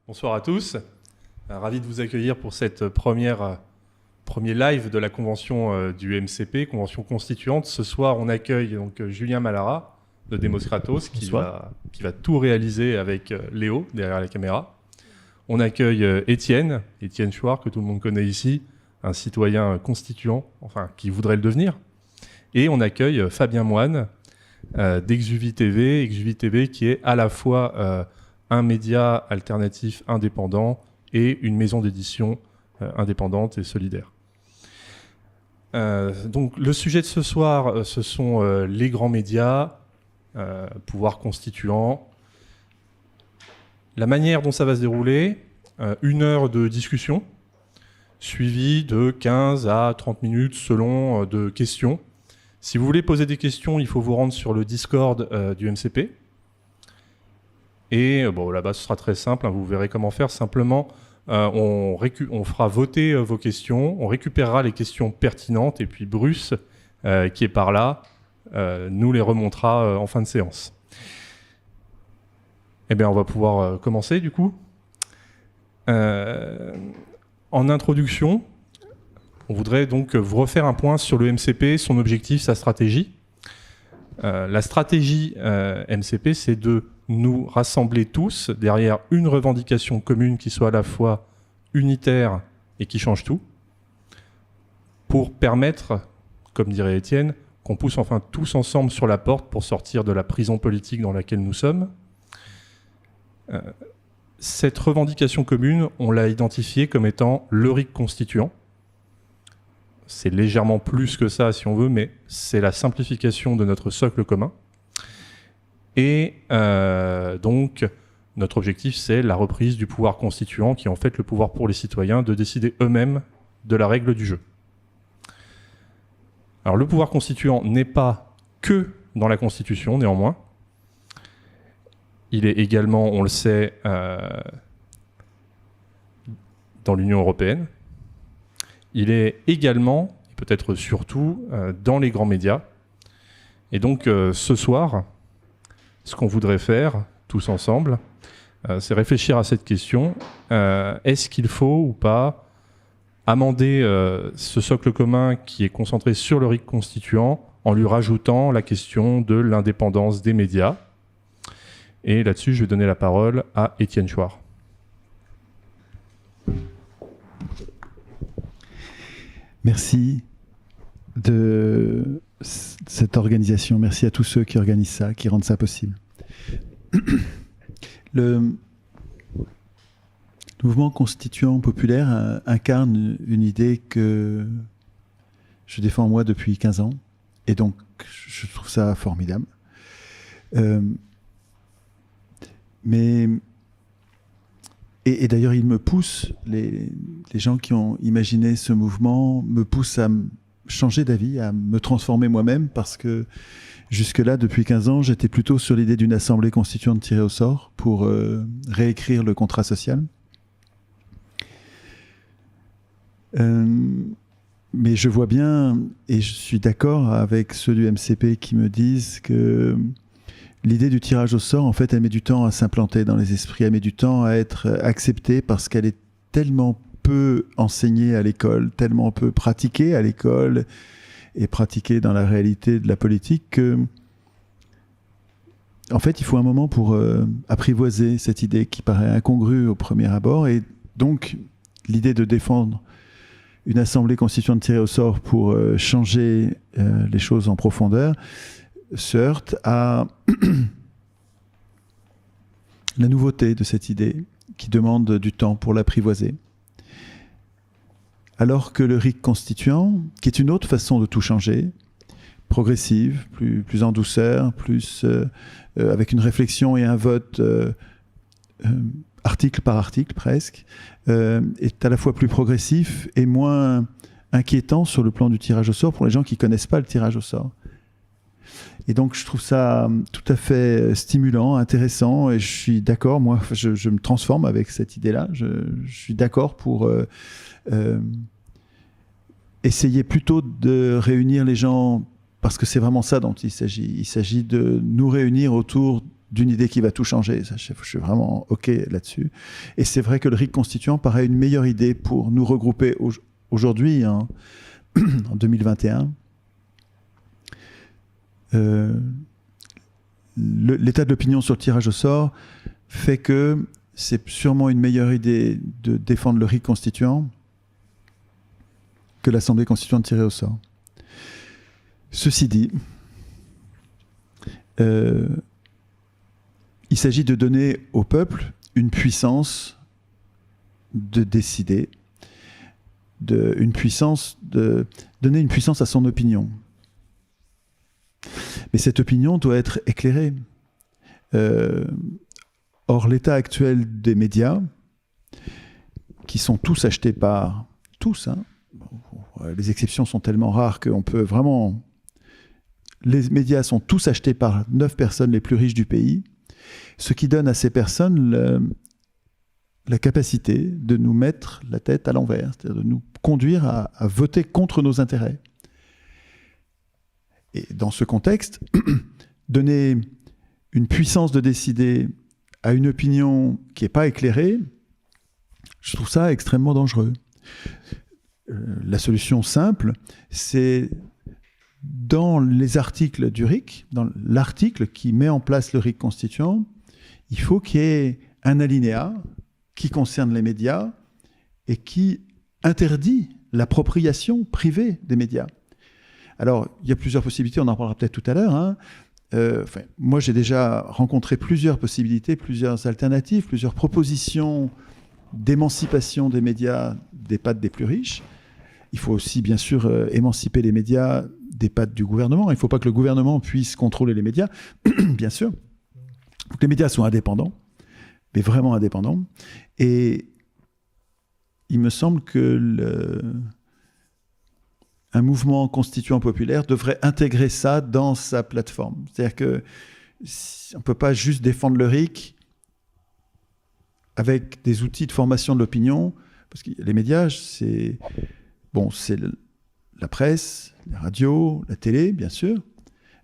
Bonsoir à tous. Ravi de vous accueillir pour cette premier live de la convention du MCP, convention constituante. Ce soir, on accueille donc Julien Malara de Demos Kratos qui va tout réaliser avec Léo derrière la caméra. On accueille Étienne Chouard, que tout le monde connaît ici, un citoyen constituant, enfin qui voudrait le devenir. Et on accueille Fabien Moine d'Exuvie TV, qui est à la fois un média alternatif indépendant et une maison d'édition indépendante et solidaire. Donc le sujet de ce soir, ce sont les grands médias, pouvoir constituant. La manière dont ça va se dérouler, 1 heure de discussion, suivie de 15 à 30 minutes selon de questions. Si vous voulez poser des questions, il faut vous rendre sur le Discord du MCP. Et bon, là-bas, ce sera très simple, hein, vous verrez comment faire. Simplement, on fera voter vos questions, on récupérera les questions pertinentes, et puis Bruce, qui est par là, nous les remontera en fin de séance. Eh bien, on va pouvoir commencer, du coup. En introduction, on voudrait donc vous refaire un point sur le MCP, son objectif, sa stratégie. La stratégie MCP, c'est de nous rassembler tous derrière une revendication commune qui soit à la fois unitaire et qui change tout, pour permettre, comme dirait Étienne, qu'on pousse enfin tous ensemble sur la porte pour sortir de la prison politique dans laquelle nous sommes. Cette revendication commune, on l'a identifiée comme étant le RIC constituant. C'est légèrement plus que ça si on veut, mais c'est la simplification de notre socle commun. Et donc, notre objectif, c'est la reprise du pouvoir constituant, qui est en fait le pouvoir pour les citoyens de décider eux-mêmes de la règle du jeu. Alors, le pouvoir constituant n'est pas que dans la Constitution, néanmoins. Il est également, on le sait, dans l'Union européenne. Il est également, et peut-être surtout, dans les grands médias. Et donc, ce soir, ce qu'on voudrait faire, tous ensemble, c'est réfléchir à cette question. Est-ce qu'il faut ou pas amender ce socle commun qui est concentré sur le RIC constituant en lui rajoutant la question de l'indépendance des médias? Et là-dessus, je vais donner la parole à Étienne Chouard. Merci de cette organisation. Merci à tous ceux qui organisent ça, qui rendent ça possible. Le mouvement constituant populaire incarne une idée que je défends moi depuis 15 ans. Et donc, je trouve ça formidable. Et d'ailleurs, il me pousse, les gens qui ont imaginé ce mouvement me poussent à changer d'avis, à me transformer moi-même, parce que jusque-là, depuis 15 ans, j'étais plutôt sur l'idée d'une assemblée constituante tirée au sort pour réécrire le contrat social. Mais je vois bien, et je suis d'accord avec ceux du MCP qui me disent que l'idée du tirage au sort, en fait, elle met du temps à s'implanter dans les esprits, elle met du temps à être acceptée parce qu'elle est tellement peu enseignée à l'école, tellement peu pratiquée à l'école et pratiquée dans la réalité de la politique que, en fait, il faut un moment pour apprivoiser cette idée qui paraît incongrue au premier abord. Et donc, l'idée de défendre une assemblée constituante tirée au sort pour changer les choses en profondeur se heurte à la nouveauté de cette idée qui demande du temps pour l'apprivoiser. Alors que le RIC constituant, qui est une autre façon de tout changer, progressive, plus en douceur, plus avec une réflexion et un vote article par article presque, est à la fois plus progressif et moins inquiétant sur le plan du tirage au sort pour les gens qui ne connaissent pas le tirage au sort. Et donc, je trouve ça tout à fait stimulant, intéressant, et je suis d'accord, moi, je me transforme avec cette idée-là. Je suis d'accord pour essayer plutôt de réunir les gens, parce que c'est vraiment ça dont il s'agit. Il s'agit de nous réunir autour d'une idée qui va tout changer. Ça, je suis vraiment OK là-dessus. Et c'est vrai que le RIC constituant paraît une meilleure idée pour nous regrouper aujourd'hui, hein, en 2021. L'état de l'opinion sur le tirage au sort fait que c'est sûrement une meilleure idée de défendre le RIC constituant que l'Assemblée constituante tirée au sort. Ceci dit, il s'agit de donner au peuple une puissance de décider, donner une puissance à son opinion. Mais cette opinion doit être éclairée. Or, l'état actuel des médias, qui sont tous achetés par tous, hein, les exceptions sont tellement rares qu'on peut vraiment... Les médias sont tous achetés par 9 personnes les plus riches du pays, ce qui donne à ces personnes la capacité de nous mettre la tête à l'envers, c'est-à-dire de nous conduire à voter contre nos intérêts. Et dans ce contexte, donner une puissance de décider à une opinion qui n'est pas éclairée, je trouve ça extrêmement dangereux. La solution simple, c'est dans les articles du RIC, dans l'article qui met en place le RIC constituant, il faut qu'il y ait un alinéa qui concerne les médias et qui interdit l'appropriation privée des médias. Alors, il y a plusieurs possibilités, on en parlera peut-être tout à l'heure, hein. Moi, j'ai déjà rencontré plusieurs possibilités, plusieurs alternatives, plusieurs propositions d'émancipation des médias des pattes des plus riches. Il faut aussi, bien sûr, émanciper les médias des pattes du gouvernement. Il ne faut pas que le gouvernement puisse contrôler les médias, bien sûr. Que les médias soient indépendants, mais vraiment indépendants. Et il me semble que un mouvement constituant populaire devrait intégrer ça dans sa plateforme. C'est-à-dire qu'on ne peut pas juste défendre le RIC avec des outils de formation de l'opinion, parce que les médias, c'est la presse, les radios, la télé, bien sûr,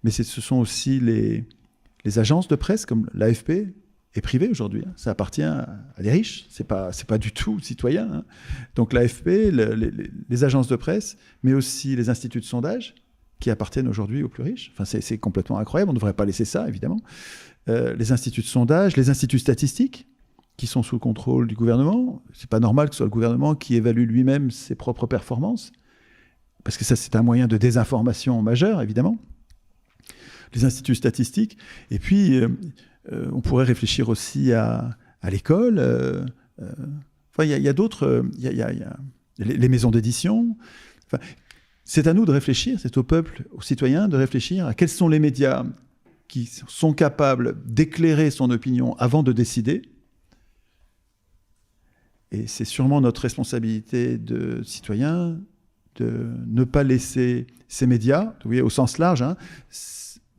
mais ce sont aussi les agences de presse, comme l'AFP, est privée aujourd'hui. Hein. Ça appartient à des riches, c'est pas du tout citoyen. Hein. Donc l'AFP, les agences de presse, mais aussi les instituts de sondage, qui appartiennent aujourd'hui aux plus riches. Enfin, c'est complètement incroyable, on ne devrait pas laisser ça, évidemment. Les instituts de sondage, les instituts statistiques, qui sont sous le contrôle du gouvernement. C'est pas normal que ce soit le gouvernement qui évalue lui-même ses propres performances, parce que ça, c'est un moyen de désinformation majeur, évidemment. Les instituts statistiques. Et puis, on pourrait réfléchir aussi à l'école. Il y a d'autres... Il y a les maisons d'édition. Enfin, c'est à nous de réfléchir, c'est au peuple, aux citoyens, de réfléchir à quels sont les médias qui sont capables d'éclairer son opinion avant de décider. Et c'est sûrement notre responsabilité de citoyens de ne pas laisser ces médias, vous voyez, au sens large, hein,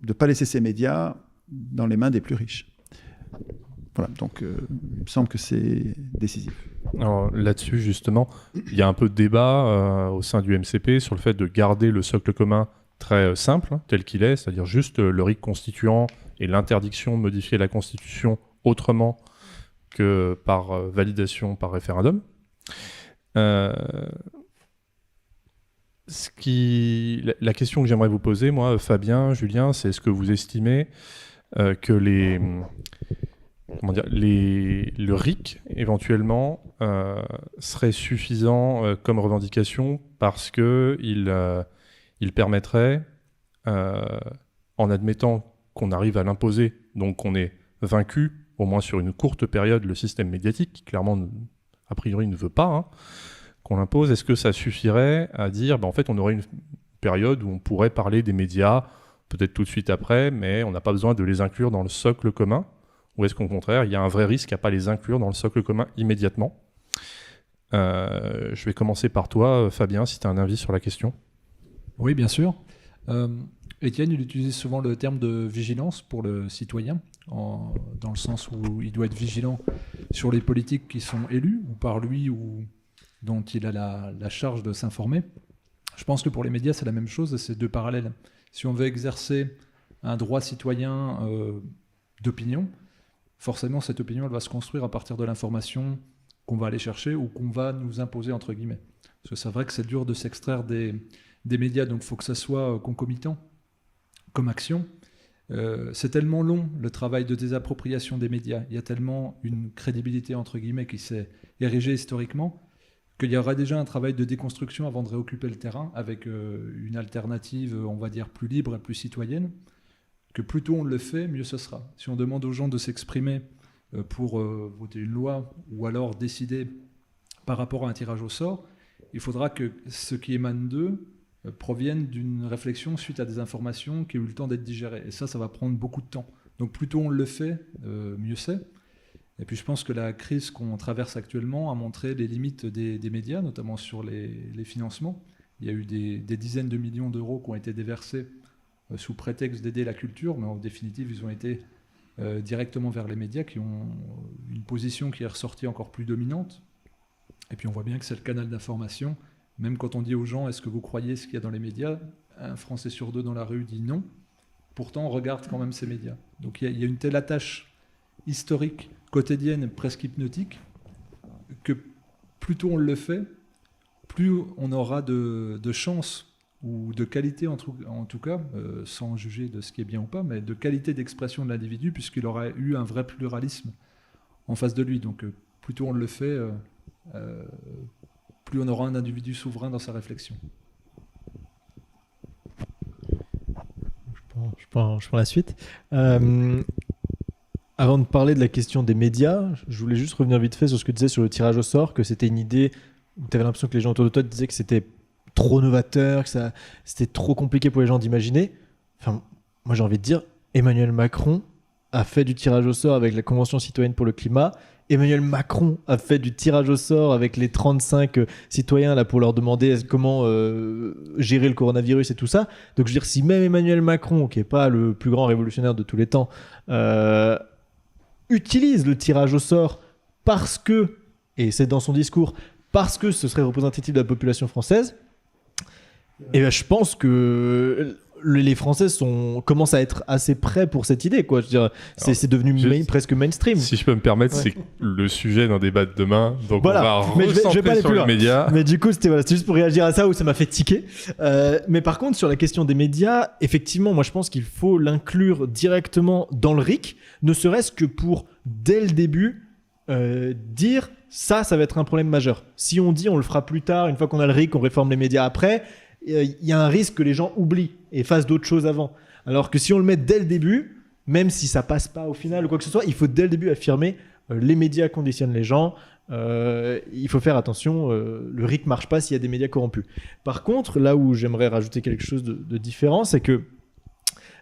de ne pas laisser ces médias dans les mains des plus riches. Voilà, donc il me semble que c'est décisif. Alors là-dessus, justement, il y a un peu de débat au sein du MCP sur le fait de garder le socle commun très simple, hein, tel qu'il est, c'est-à-dire juste le RIC constituant et l'interdiction de modifier la Constitution autrement que par validation par référendum. La question que j'aimerais vous poser, moi, Fabien, Julien, c'est est-ce que vous estimez que le RIC, éventuellement, serait suffisant comme revendication parce qu'il permettrait, en admettant qu'on arrive à l'imposer, donc qu'on est vaincu, au moins sur une courte période, le système médiatique, qui clairement, a priori, ne veut pas, hein, qu'on l'impose, est-ce que ça suffirait à dire, en fait, on aurait une période où on pourrait parler des médias, peut-être tout de suite après, mais on n'a pas besoin de les inclure dans le socle commun, ou est-ce qu'au contraire, il y a un vrai risque à ne pas les inclure dans le socle commun immédiatement ? Je vais commencer par toi, Fabien, si tu as un avis sur la question. Oui, bien sûr. Étienne, il utilise souvent le terme de vigilance pour le citoyen, dans le sens où il doit être vigilant sur les politiques qui sont élus, ou par lui, ou dont il a la charge de s'informer. Je pense que pour les médias, c'est la même chose, c'est deux parallèles. Si on veut exercer un droit citoyen d'opinion, forcément cette opinion elle va se construire à partir de l'information qu'on va aller chercher ou qu'on va nous imposer entre guillemets. Parce que c'est vrai que c'est dur de s'extraire des médias, donc il faut que ça soit concomitant comme action. C'est tellement long le travail de désappropriation des médias, il y a tellement une crédibilité entre guillemets qui s'est érigée historiquement qu'il y aura déjà un travail de déconstruction avant de réoccuper le terrain avec une alternative, on va dire, plus libre et plus citoyenne, que plus tôt on le fait, mieux ce sera. Si on demande aux gens de s'exprimer pour voter une loi ou alors décider par rapport à un tirage au sort, il faudra que ce qui émane d'eux provienne d'une réflexion suite à des informations qui ont eu le temps d'être digérées. Et ça va prendre beaucoup de temps. Donc plus tôt on le fait, mieux c'est. Et puis je pense que la crise qu'on traverse actuellement a montré les limites des médias, notamment sur les financements. Il y a eu des dizaines de millions d'euros qui ont été déversés sous prétexte d'aider la culture, mais en définitive, ils ont été directement vers les médias qui ont une position qui est ressortie encore plus dominante. Et puis on voit bien que c'est le canal d'information. Même quand on dit aux gens « Est-ce que vous croyez ce qu'il y a dans les médias ?», un Français sur deux dans la rue dit non. Pourtant, on regarde quand même ces médias. Donc il y a une telle attache historique, quotidienne, presque hypnotique, que plus tôt on le fait, plus on aura de chance ou de qualité en tout cas, sans juger de ce qui est bien ou pas, mais de qualité d'expression de l'individu, puisqu'il aura eu un vrai pluralisme en face de lui. Donc plus tôt on le fait, plus on aura un individu souverain dans sa réflexion. Je prends la suite. Avant de parler de la question des médias, je voulais juste revenir vite fait sur ce que tu disais sur le tirage au sort, que c'était une idée où tu avais l'impression que les gens autour de toi te disaient que c'était trop novateur, que c'était trop compliqué pour les gens d'imaginer. Enfin, moi j'ai envie de dire, Emmanuel Macron a fait du tirage au sort avec la Convention citoyenne pour le climat. Emmanuel Macron a fait du tirage au sort avec les 35 citoyens là, pour leur demander comment gérer le coronavirus et tout ça. Donc je veux dire, si même Emmanuel Macron, qui n'est pas le plus grand révolutionnaire de tous les temps, utilise le tirage au sort parce que, et c'est dans son discours, parce que ce serait représentatif de la population française, et ben je pense que les Français commencent à être assez prêts pour cette idée, quoi. Je veux dire, c'est devenu presque mainstream. Si je peux me permettre, c'est le sujet d'un débat de demain, donc voilà. on va recentrer sur les médias. Mais du coup, c'était juste pour réagir à ça où ça m'a fait tiquer. Mais par contre, sur la question des médias, effectivement, moi je pense qu'il faut l'inclure directement dans le RIC, ne serait-ce que pour, dès le début, dire ça va être un problème majeur. Si on dit on le fera plus tard, une fois qu'on a le RIC, on réforme les médias après, il y a un risque que les gens oublient et fassent d'autres choses avant. Alors que si on le met dès le début, même si ça passe pas au final ou quoi que ce soit, il faut dès le début affirmer les médias conditionnent les gens, il faut faire attention, le RIC marche pas s'il y a des médias corrompus. Par contre, là où j'aimerais rajouter quelque chose de différent, c'est que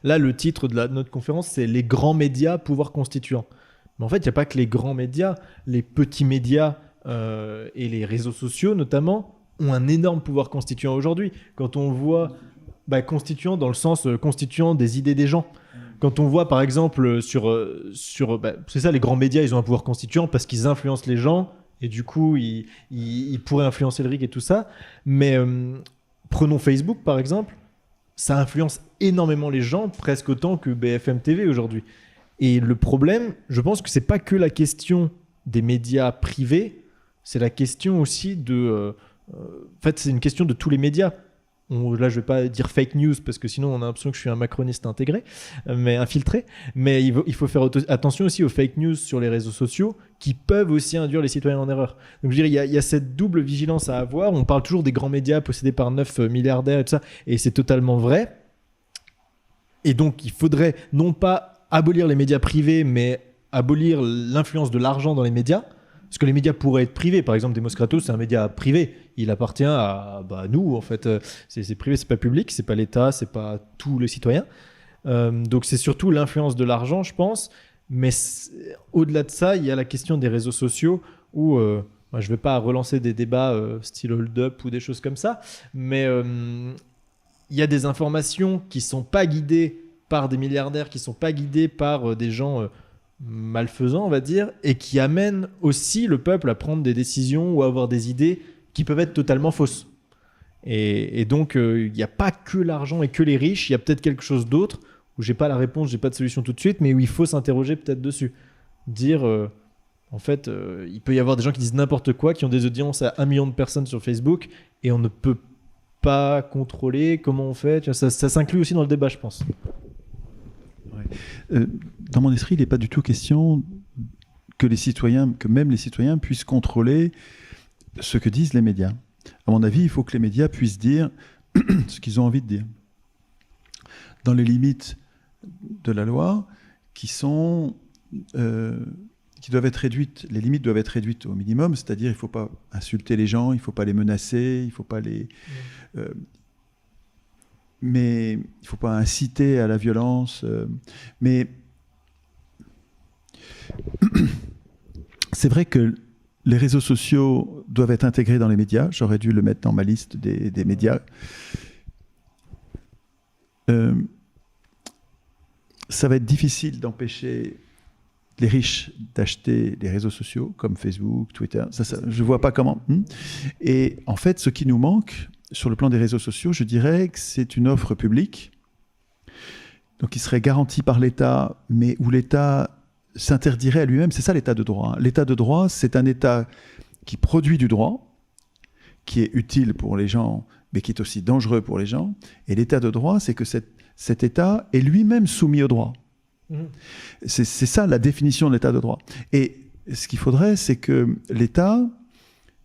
là, le titre de notre conférence, c'est « Les grands médias, pouvoir constituant ». Mais en fait, il n'y a pas que les grands médias, les petits médias et les réseaux sociaux notamment ont un énorme pouvoir constituant aujourd'hui. Quand on voit constituant dans le sens constituant des idées des gens. Quand on voit par exemple c'est ça, les grands médias, ils ont un pouvoir constituant parce qu'ils influencent les gens et du coup ils pourraient influencer le RIC et tout ça. Mais prenons Facebook par exemple, ça influence énormément les gens, presque autant que BFM TV aujourd'hui. Et le problème, je pense que c'est pas que la question des médias privés, c'est la question aussi en fait, c'est une question de tous les médias. Là, je vais pas dire fake news parce que sinon on a l'impression que je suis un macroniste intégré, mais infiltré. Mais il faut faire attention aussi aux fake news sur les réseaux sociaux qui peuvent aussi induire les citoyens en erreur. Donc je dirais, il y a cette double vigilance à avoir. On parle toujours des grands médias possédés par 9 milliardaires et tout ça, et c'est totalement vrai. Et donc il faudrait non pas abolir les médias privés, mais abolir l'influence de l'argent dans les médias. Parce que les médias pourraient être privés. Par exemple, Demos Kratos, c'est un média privé. Il appartient à nous, en fait. C'est privé, c'est pas public, c'est pas l'État, c'est pas tous les citoyens. Donc c'est surtout l'influence de l'argent, je pense. Mais au-delà de ça, il y a la question des réseaux sociaux où je vais pas relancer des débats style hold-up ou des choses comme ça, mais il y a des informations qui sont pas guidées par des milliardaires, qui sont pas guidées par des gens malfaisants, on va dire, et qui amènent aussi le peuple à prendre des décisions ou à avoir des idées qui peuvent être totalement fausses. Et donc, il n'y a pas que l'argent et que les riches, il y a peut-être quelque chose d'autre où j'ai pas la réponse, j'ai pas de solution tout de suite, mais où il faut s'interroger peut-être dessus. Dire, en fait, il peut y avoir des gens qui disent n'importe quoi, qui ont des audiences à 1 million de personnes sur Facebook, et on ne peut pas contrôler comment on fait. Tu vois, ça s'inclut aussi dans le débat, je pense. Dans mon esprit, il n'est pas du tout question que même les citoyens puissent contrôler ce que disent les médias. À mon avis, il faut que les médias puissent dire ce qu'ils ont envie de dire, dans les limites de la loi, qui doivent être réduites. Les limites doivent être réduites au minimum, c'est-à-dire il ne faut pas insulter les gens, il ne faut pas les menacer, il ne faut pas les... mais il ne faut pas inciter à la violence. Mais c'est vrai que les réseaux sociaux doivent être intégrés dans les médias. J'aurais dû le mettre dans ma liste des médias. Ça va être difficile d'empêcher les riches d'acheter des réseaux sociaux comme Facebook, Twitter. Je ne vois pas comment. Et en fait, ce qui nous manque sur le plan des réseaux sociaux, je dirais que c'est une offre publique, donc qui serait garantie par l'État, mais où l'État s'interdirait à lui-même. C'est ça l'état de droit. L'état de droit, c'est un État qui produit du droit, qui est utile pour les gens, mais qui est aussi dangereux pour les gens. Et l'état de droit, c'est que cet État est lui-même soumis au droit. C'est ça la définition de l'état de droit. Et ce qu'il faudrait, c'est que l'État,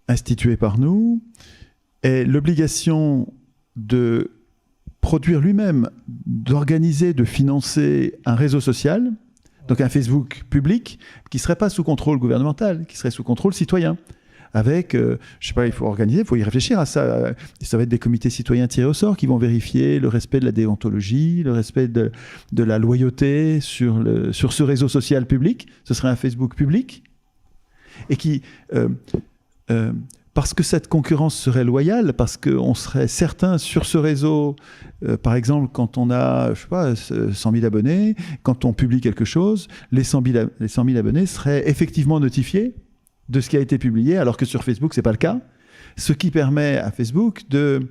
institué par nous, ait l'obligation de produire lui-même, d'organiser, de financer un réseau social, donc un Facebook public, qui ne serait pas sous contrôle gouvernemental, qui serait sous contrôle citoyen. Avec, je ne sais pas, il faut organiser, il faut y réfléchir à ça. Ça va être des comités citoyens tirés au sort qui vont vérifier le respect de la déontologie, le respect de la loyauté sur ce réseau social public. Ce serait un Facebook public. Et qui, parce que cette concurrence serait loyale, parce qu'on serait certain sur ce réseau, par exemple, quand on a, je sais pas, 100 000 abonnés, quand on publie quelque chose, les 100 000 abonnés seraient effectivement notifiés de ce qui a été publié, alors que sur Facebook, ce n'est pas le cas. Ce qui permet à Facebook de...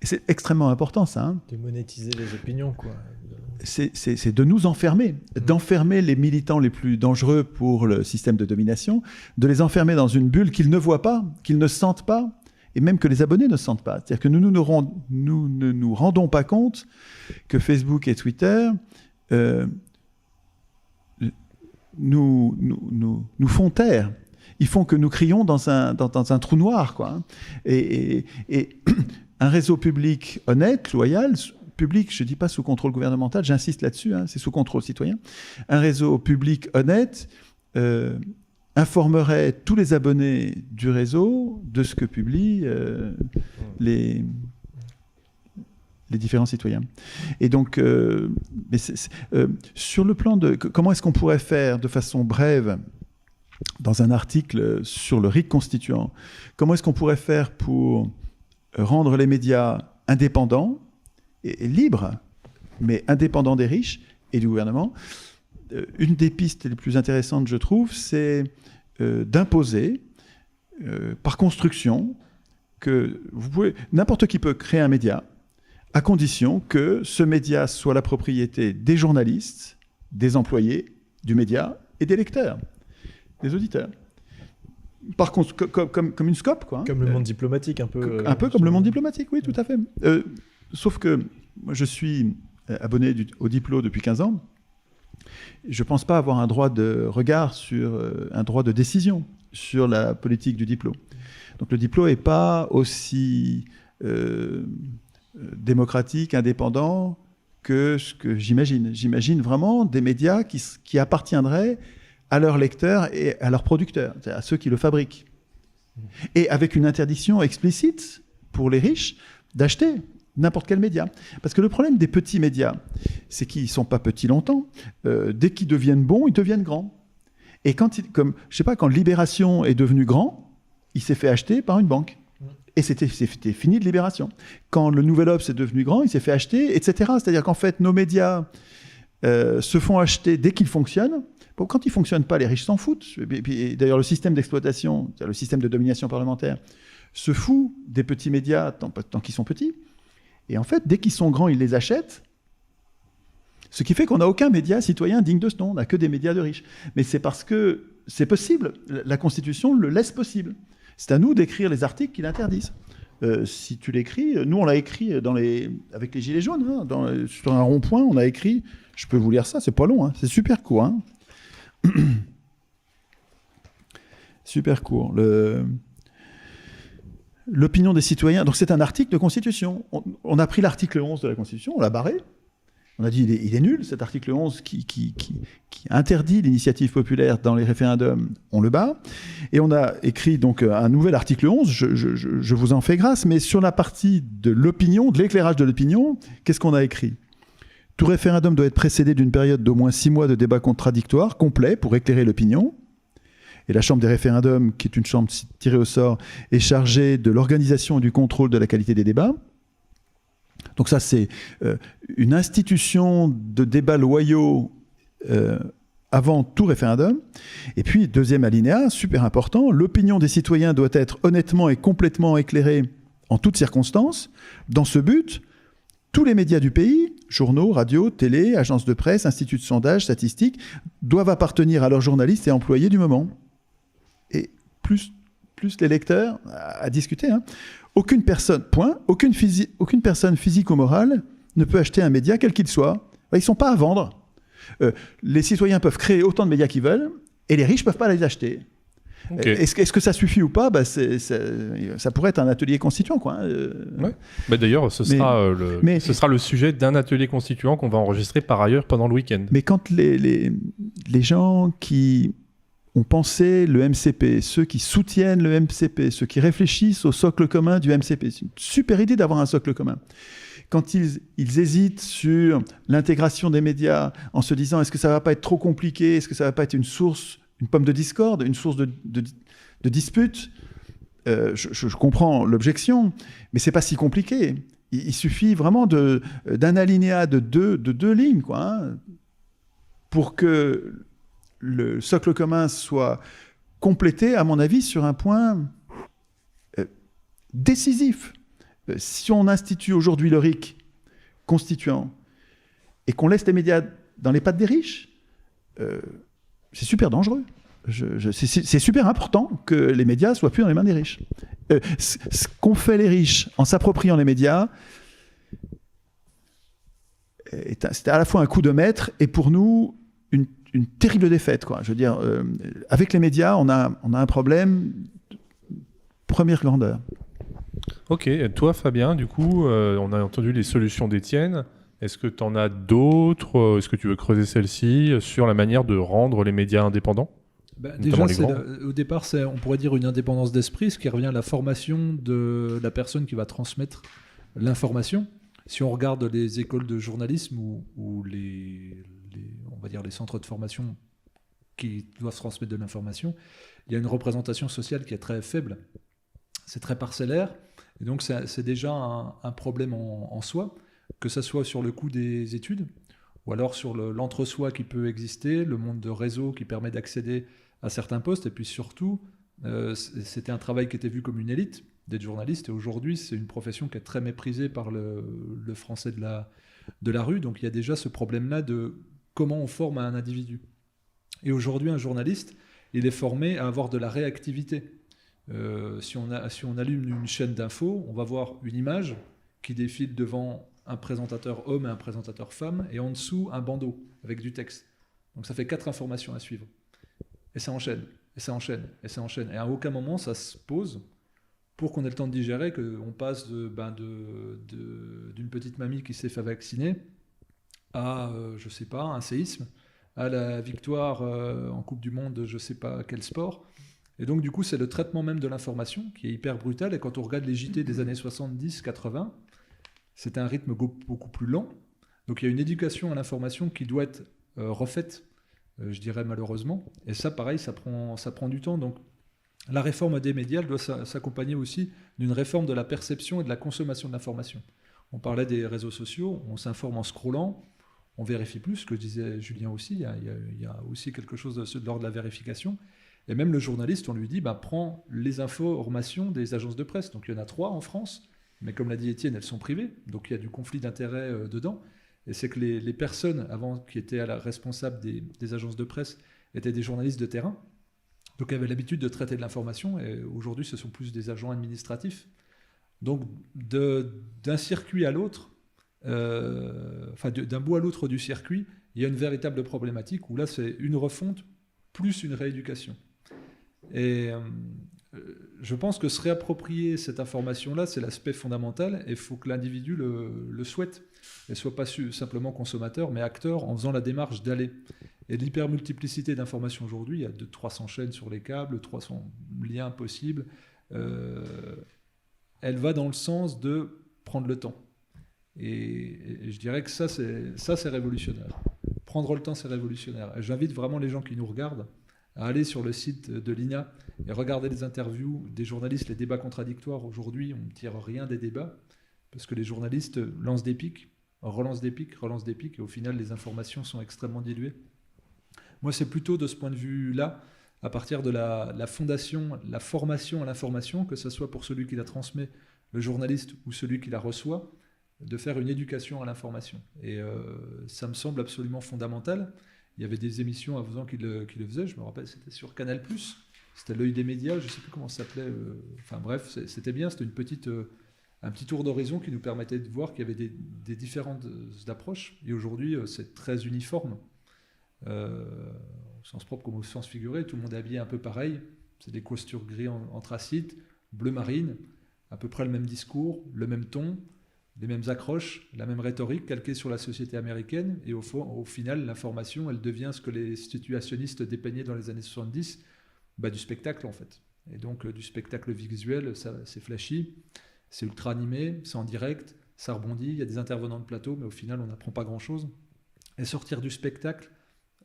C'est extrêmement important, ça. Hein, de monétiser les opinions, quoi. C'est de nous enfermer, d'enfermer les militants les plus dangereux pour le système de domination, de les enfermer dans une bulle qu'ils ne voient pas, qu'ils ne sentent pas, et même que les abonnés ne sentent pas. C'est-à-dire que nous ne nous rendons pas compte que Facebook et Twitter nous font taire. Ils font que nous crions dans un trou noir, quoi. Et un réseau public honnête, loyal, public, je ne dis pas sous contrôle gouvernemental, j'insiste là-dessus, hein, c'est sous contrôle citoyen. Un réseau public honnête informerait tous les abonnés du réseau de ce que publient les différents citoyens. Et donc, sur le plan de comment est-ce qu'on pourrait faire de façon brève, dans un article sur le RIC constituant, comment est-ce qu'on pourrait faire pour rendre les médias indépendants et libres, mais indépendants des riches et du gouvernement. Une des pistes les plus intéressantes, je trouve, c'est d'imposer, par construction, que n'importe qui peut créer un média, à condition que ce média soit la propriété des journalistes, des employés du média et des lecteurs, des auditeurs. Par contre, comme une scope, quoi. Hein. Comme le monde diplomatique, un peu. Un peu comme le monde diplomatique, oui, tout à fait. Sauf que moi, je suis abonné au Diplo depuis 15 ans. Je ne pense pas avoir un droit de regard un droit de décision sur la politique du Diplo. Donc le Diplo n'est pas aussi démocratique, indépendant que ce que j'imagine. J'imagine vraiment des médias qui appartiendraient à leurs lecteurs et à leurs producteurs, c'est-à-dire à ceux qui le fabriquent. Et avec une interdiction explicite pour les riches d'acheter n'importe quel média. Parce que le problème des petits médias, c'est qu'ils ne sont pas petits longtemps. Dès qu'ils deviennent bons, ils deviennent grands. Et quand Libération est devenu grand, il s'est fait acheter par une banque. Et c'était fini de Libération. Quand le Nouvel Obs est devenu grand, il s'est fait acheter, etc. C'est-à-dire qu'en fait, nos médias se font acheter dès qu'ils fonctionnent. Bon, quand ils ne fonctionnent pas, les riches s'en foutent. Et d'ailleurs, le système d'exploitation, le système de domination parlementaire, se fout des petits médias tant qu'ils sont petits. Et en fait, dès qu'ils sont grands, ils les achètent. Ce qui fait qu'on n'a aucun média citoyen digne de ce nom, on n'a que des médias de riches. Mais c'est parce que c'est possible, la Constitution le laisse possible. C'est à nous d'écrire les articles qui l'interdisent. Si tu l'écris, nous on l'a écrit avec les Gilets jaunes, hein, sur un rond-point, on a écrit, je peux vous lire ça, c'est pas long, hein, c'est super court. Hein. Super court. L'opinion des citoyens, donc c'est un article de Constitution. On a pris l'article 11 de la Constitution, on l'a barré. On a dit il est nul, cet article 11 qui interdit l'initiative populaire dans les référendums, on le bat. Et on a écrit donc un nouvel article 11, je vous en fais grâce, mais sur la partie de l'opinion, de l'éclairage de l'opinion, qu'est-ce qu'on a écrit ? Tout référendum doit être précédé d'une période d'au moins 6 mois de débat contradictoire, complet, pour éclairer l'opinion. Et la Chambre des référendums, qui est une chambre tirée au sort, est chargée de l'organisation et du contrôle de la qualité des débats. Donc ça, c'est une institution de débats loyaux avant tout référendum. Et puis, deuxième alinéa, super important, l'opinion des citoyens doit être honnêtement et complètement éclairée en toutes circonstances. Dans ce but, tous les médias du pays, journaux, radios, télé, agences de presse, instituts de sondage, statistiques, doivent appartenir à leurs journalistes et employés du moment. Et plus les lecteurs à discuter, hein. Aucune personne physique ou morale ne peut acheter un média quel qu'il soit. Ils ne sont pas à vendre. Les citoyens peuvent créer autant de médias qu'ils veulent et les riches ne peuvent pas les acheter. Okay. Est-ce que ça suffit ou pas ? Ça pourrait être un atelier constituant, quoi. Ouais. Bah d'ailleurs, ce sera le sujet d'un atelier constituant qu'on va enregistrer par ailleurs pendant le week-end. Mais quand les gens qui ont pensé le MCP, ceux qui soutiennent le MCP, ceux qui réfléchissent au socle commun du MCP, c'est une super idée d'avoir un socle commun. Quand ils hésitent sur l'intégration des médias en se disant est-ce que ça ne va pas être trop compliqué, est-ce que ça ne va pas être une pomme de discorde, une source de dispute, je comprends l'objection, mais ce n'est pas si compliqué. Il suffit vraiment d'un alinéa de deux lignes, quoi, hein, pour que le socle commun soit complété, à mon avis, sur un point décisif. Si on institue aujourd'hui le RIC constituant et qu'on laisse les médias dans les pattes des riches, c'est super dangereux. C'est super important que les médias soient plus dans les mains des riches. Ce qu'ont fait les riches en s'appropriant les médias, c'était à la fois un coup de maître et pour nous une terrible défaite, quoi. Je veux dire, avec les médias, on a un problème de première grandeur. Ok, et toi Fabien, du coup, on a entendu les solutions d'Étienne. Est-ce que tu en as d'autres ? Est-ce que tu veux creuser celle-ci sur la manière de rendre les médias indépendants ? Déjà, au départ, on pourrait dire une indépendance d'esprit, ce qui revient à la formation de la personne qui va transmettre l'information. Si on regarde les écoles de journalisme ou on va dire les centres de formation qui doivent transmettre de l'information, il y a une représentation sociale qui est très faible. C'est très parcellaire, et donc c'est déjà un problème en soi, que ce soit sur le coût des études, ou alors sur l'entre-soi qui peut exister, le monde de réseau qui permet d'accéder à certains postes, et puis surtout, c'était un travail qui était vu comme une élite d'être journaliste, et aujourd'hui c'est une profession qui est très méprisée par le français de la rue, donc il y a déjà ce problème-là de comment on forme un individu. Et aujourd'hui, un journaliste, il est formé à avoir de la réactivité. Si on allume une chaîne d'infos, on va voir une image qui défile devant un présentateur homme et un présentateur femme, et en dessous, un bandeau avec du texte. Donc ça fait 4 informations à suivre. Et ça enchaîne, et ça enchaîne, et ça enchaîne. Et à aucun moment, ça se pose pour qu'on ait le temps de digérer, qu'on passe d'une petite mamie qui s'est fait vacciner à, je sais pas, un séisme, à la victoire en Coupe du Monde de je sais pas quel sport. Et donc, du coup, c'est le traitement même de l'information qui est hyper brutal. Et quand on regarde les JT des années 70-80, c'était un rythme beaucoup plus lent. Donc, il y a une éducation à l'information qui doit être refaite, je dirais malheureusement. Et ça, pareil, ça prend du temps. Donc, la réforme des médias doit s'accompagner aussi d'une réforme de la perception et de la consommation de l'information. On parlait des réseaux sociaux, on s'informe en scrollant, on vérifie plus, ce que disait Julien aussi, il y a aussi quelque chose de l'ordre de la vérification. Et même le journaliste, on lui dit, prends les informations des agences de presse. Donc il y en a 3 en France, mais comme l'a dit Étienne, elles sont privées, donc il y a du conflit d'intérêts dedans. Et c'est que les personnes avant qui étaient à la responsable des agences de presse étaient des journalistes de terrain, donc avaient l'habitude de traiter de l'information, et aujourd'hui ce sont plus des agents administratifs. Donc d'un circuit à l'autre, d'un bout à l'autre du circuit, il y a une véritable problématique où là c'est une refonte plus une rééducation. Et je pense que se réapproprier cette information-là, c'est l'aspect fondamental, et il faut que l'individu le souhaite, et soit pas simplement consommateur, mais acteur en faisant la démarche d'aller. Et l'hypermultiplicité d'informations aujourd'hui, il y a 300 chaînes sur les câbles, 300 liens possibles, elle va dans le sens de prendre le temps. Et je dirais que ça c'est révolutionnaire. Prendre le temps, c'est révolutionnaire. Et j'invite vraiment les gens qui nous regardent à aller sur le site de l'INA et regarder les interviews des journalistes, les débats contradictoires. Aujourd'hui, on ne tire rien des débats, parce que les journalistes lancent des pics, relancent des pics, et au final, les informations sont extrêmement diluées. Moi, c'est plutôt de ce point de vue-là, à partir de la fondation, la formation à l'information, que ce soit pour celui qui la transmet, le journaliste, ou celui qui la reçoit, de faire une éducation à l'information. Et ça me semble absolument fondamental. Il y avait des émissions avant qui le faisaient, je me rappelle, c'était sur Canal+, c'était l'œil des médias, je ne sais plus comment ça s'appelait, enfin bref, c'était bien, c'était un petit tour d'horizon qui nous permettait de voir qu'il y avait des différentes approches, et aujourd'hui c'est très uniforme, au sens propre comme au sens figuré, tout le monde est habillé un peu pareil, c'est des costumes gris anthracite, bleu marine, à peu près le même discours, le même ton, les mêmes accroches, la même rhétorique calquée sur la société américaine, et au final, l'information, elle devient ce que les situationnistes dépeignaient dans les années 70, du spectacle en fait. Et donc du spectacle visuel, c'est flashy, c'est ultra animé, c'est en direct, ça rebondit, il y a des intervenants de plateau, mais au final, on n'apprend pas grand-chose. Et sortir du spectacle,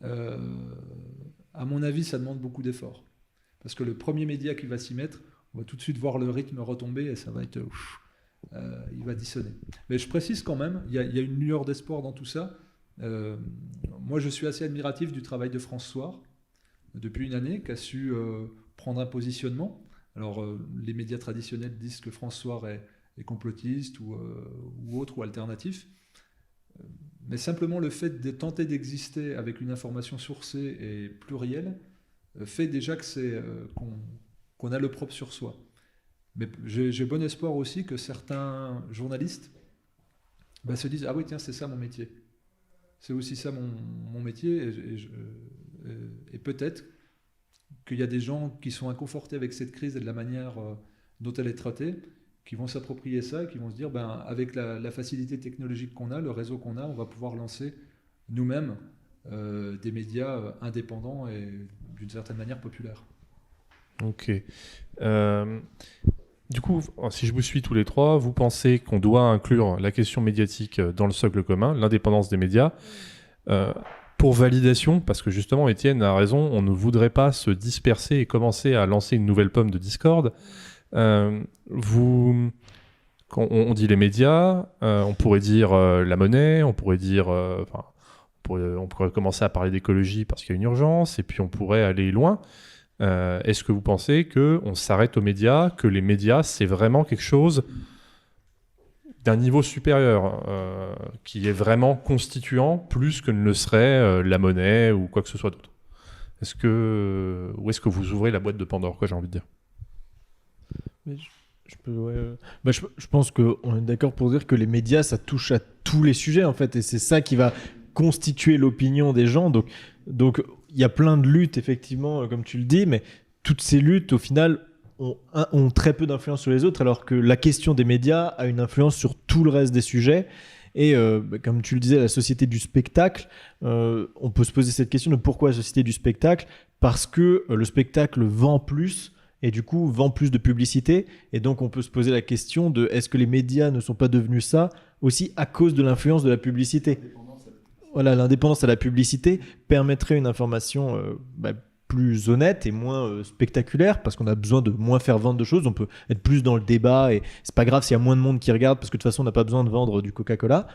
à mon avis, ça demande beaucoup d'efforts. Parce que le premier média qui va s'y mettre, on va tout de suite voir le rythme retomber, et ça va être... il va dissonner. Mais je précise quand même, il y a une lueur d'espoir dans tout ça. Moi, je suis assez admiratif du travail de France Soir, depuis une année, qui a su prendre un positionnement. Alors, les médias traditionnels disent que France Soir est complotiste ou autre, ou alternatif. Mais simplement le fait de tenter d'exister avec une information sourcée et plurielle fait déjà que qu'on a le propre sur soi. Mais j'ai bon espoir aussi que certains journalistes se disent « Ah oui, tiens, c'est ça mon métier. C'est aussi ça mon métier. » Et peut-être qu'il y a des gens qui sont inconfortés avec cette crise et de la manière dont elle est traitée, qui vont s'approprier ça et qui vont se dire avec la facilité technologique qu'on a, le réseau qu'on a, on va pouvoir lancer nous-mêmes des médias indépendants et d'une certaine manière populaires. Ok. Du coup, si je vous suis tous les trois, vous pensez qu'on doit inclure la question médiatique dans le socle commun, l'indépendance des médias, pour validation, parce que justement, Étienne a raison, on ne voudrait pas se disperser et commencer à lancer une nouvelle pomme de discorde. Quand on dit les médias, on pourrait dire la monnaie, on pourrait dire... on pourrait commencer à parler d'écologie parce qu'il y a une urgence, et puis on pourrait aller loin. Est-ce que vous pensez qu'on s'arrête aux médias, que les médias, c'est vraiment quelque chose d'un niveau supérieur, qui est vraiment constituant plus que ne le serait la monnaie ou quoi que ce soit d'autre? Ou est-ce que vous ouvrez la boîte de Pandore, quoi, j'ai envie de dire? Mais je pense qu'on est d'accord pour dire que les médias, ça touche à tous les sujets, en fait, et c'est ça qui va constituer l'opinion des gens. Donc il y a plein de luttes, effectivement, comme tu le dis, mais toutes ces luttes, au final, ont très peu d'influence sur les autres, alors que la question des médias a une influence sur tout le reste des sujets. Et comme tu le disais, la société du spectacle, on peut se poser cette question de pourquoi la société du spectacle? Parce que le spectacle vend plus, et du coup vend plus de publicité. Et donc on peut se poser la question de est-ce que les médias ne sont pas devenus ça aussi à cause de l'influence de la publicité? Voilà, l'indépendance à la publicité permettrait une information plus honnête et moins spectaculaire, parce qu'on a besoin de moins faire vendre de choses, on peut être plus dans le débat, et c'est pas grave s'il y a moins de monde qui regarde, parce que de toute façon on n'a pas besoin de vendre du Coca-Cola.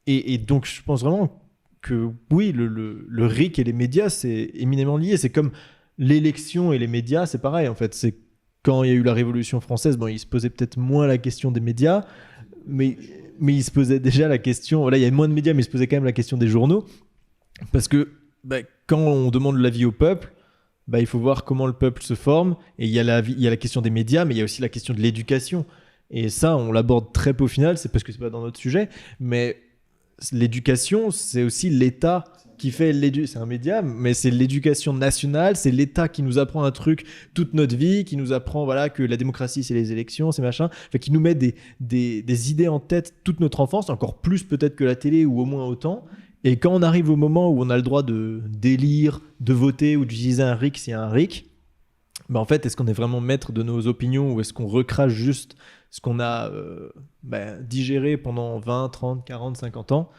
Et donc je pense vraiment que oui, le RIC et les médias, c'est éminemment lié. C'est comme l'élection et les médias, c'est pareil en fait. C'est quand il y a eu la Révolution française, il se posait peut-être moins la question des médias, mais il se posait déjà la question. Là, il y a moins de médias, mais il se posait quand même la question des journaux, parce que quand on demande l'avis au peuple, il faut voir comment le peuple se forme. Et il y a la question des médias, mais il y a aussi la question de l'éducation. Et ça, on l'aborde très peu au final. C'est parce que c'est pas dans notre sujet, mais l'éducation, c'est aussi l'État qui fait c'est un média, mais c'est l'éducation nationale, c'est l'État qui nous apprend un truc toute notre vie, qui nous apprend que la démocratie c'est les élections, c'est machin, qui nous met des idées en tête toute notre enfance, encore plus peut-être que la télé ou au moins autant. Et quand on arrive au moment où on a le droit d'élire, de voter ou d'utiliser un RIC s'il y a un RIC, en fait, est-ce qu'on est vraiment maître de nos opinions ou est-ce qu'on recrache juste ce qu'on a digéré pendant 20, 30, 40, 50 ans?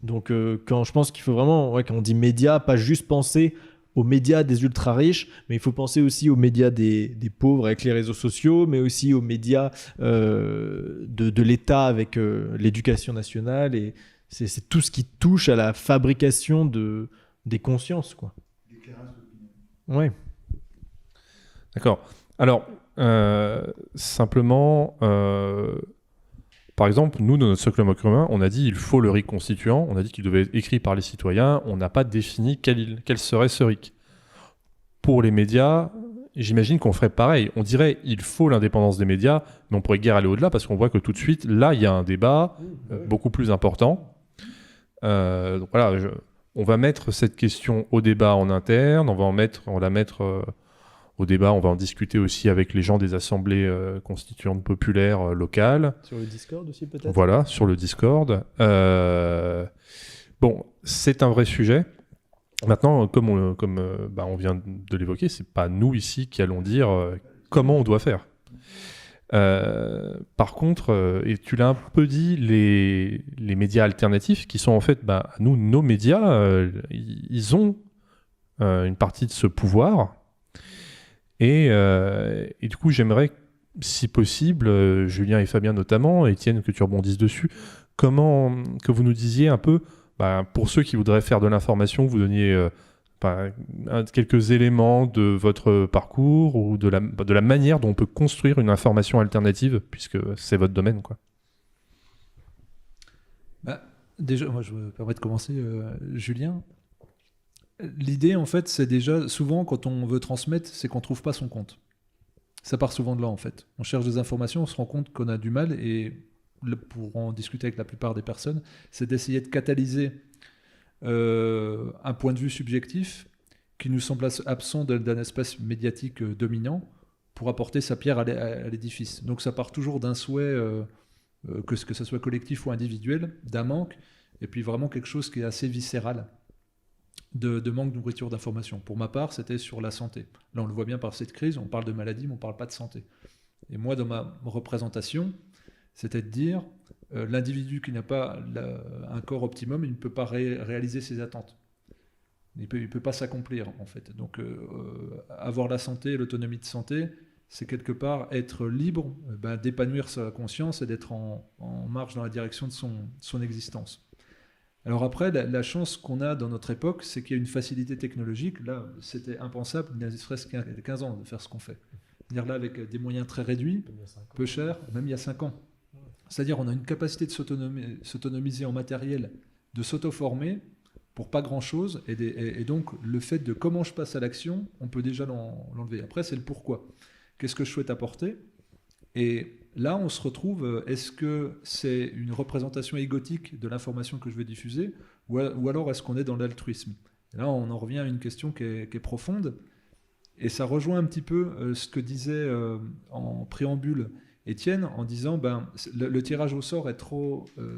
Donc, quand je pense qu'il faut vraiment, quand on dit médias, pas juste penser aux médias des ultra-riches, mais il faut penser aussi aux médias des pauvres avec les réseaux sociaux, mais aussi aux médias de l'État avec l'éducation nationale. Et c'est tout ce qui touche à la fabrication des consciences, quoi. Ouais. D'accord. Alors, simplement, par exemple, nous, dans notre socle commun, on a dit il faut le RIC constituant, on a dit qu'il devait être écrit par les citoyens, on n'a pas défini quel serait ce RIC. Pour les médias, j'imagine qu'on ferait pareil. On dirait il faut l'indépendance des médias, mais on pourrait guère aller au-delà parce qu'on voit que tout de suite, là, il y a un débat beaucoup plus important. Donc voilà, on va mettre cette question au débat en interne, on va la mettre au débat, on va en discuter aussi avec les gens des assemblées constituantes populaires locales. Sur le Discord aussi peut-être. Voilà, sur le Discord. Bon, c'est un vrai sujet. Maintenant, comme on vient de l'évoquer, c'est pas nous ici qui allons dire comment on doit faire. Par contre, et tu l'as un peu dit, les médias alternatifs qui sont en fait, nous, nos médias, ils ont une partie de ce pouvoir. Et du coup, j'aimerais, si possible, Julien et Fabien notamment, Étienne, que tu rebondisses dessus, que vous nous disiez un peu, pour ceux qui voudraient faire de l'information, vous donniez quelques éléments de votre parcours ou de la manière dont on peut construire une information alternative, puisque c'est votre domaine, quoi. Déjà, moi, je me permets de commencer, Julien. L'idée, en fait, c'est déjà, souvent, quand on veut transmettre, c'est qu'on ne trouve pas son compte. Ça part souvent de là, en fait. On cherche des informations, on se rend compte qu'on a du mal, et pour en discuter avec la plupart des personnes, c'est d'essayer de catalyser un point de vue subjectif qui nous semble absent d'un espace médiatique dominant pour apporter sa pierre à l'édifice. Donc ça part toujours d'un souhait, que ce soit collectif ou individuel, d'un manque, et puis vraiment quelque chose qui est assez viscéral. De manque de nourriture d'information. Pour ma part, c'était sur la santé. Là, on le voit bien par cette crise, on parle de maladie, mais on ne parle pas de santé. Et moi, dans ma représentation, c'était de dire, l'individu qui n'a pas un corps optimum, il ne peut pas réaliser ses attentes. Il peut pas s'accomplir, en fait. Donc, avoir la santé, l'autonomie de santé, c'est quelque part être libre d'épanouir sa conscience et d'être en marche dans la direction de son existence. Alors après, la chance qu'on a dans notre époque, c'est qu'il y a une facilité technologique. Là, c'était impensable, il y a ne serait-ce qu'il y a 15 ans, de faire ce qu'on fait. C'est-à-dire là, avec des moyens très réduits, peu chers, même il y a 5 ans. C'est-à-dire on a une capacité de s'autonomiser en matériel, de s'auto-former pour pas grand-chose. Et donc, le fait de comment je passe à l'action, on peut déjà l'enlever. Après, c'est le pourquoi. Qu'est-ce que je souhaite apporter ? Et là, on se retrouve, est-ce que c'est une représentation égotique de l'information que je veux diffuser, ou alors est-ce qu'on est dans l'altruisme ? Et là, on en revient à une question qui est profonde, et ça rejoint un petit peu ce que disait en préambule Étienne, en disant le tirage au sort est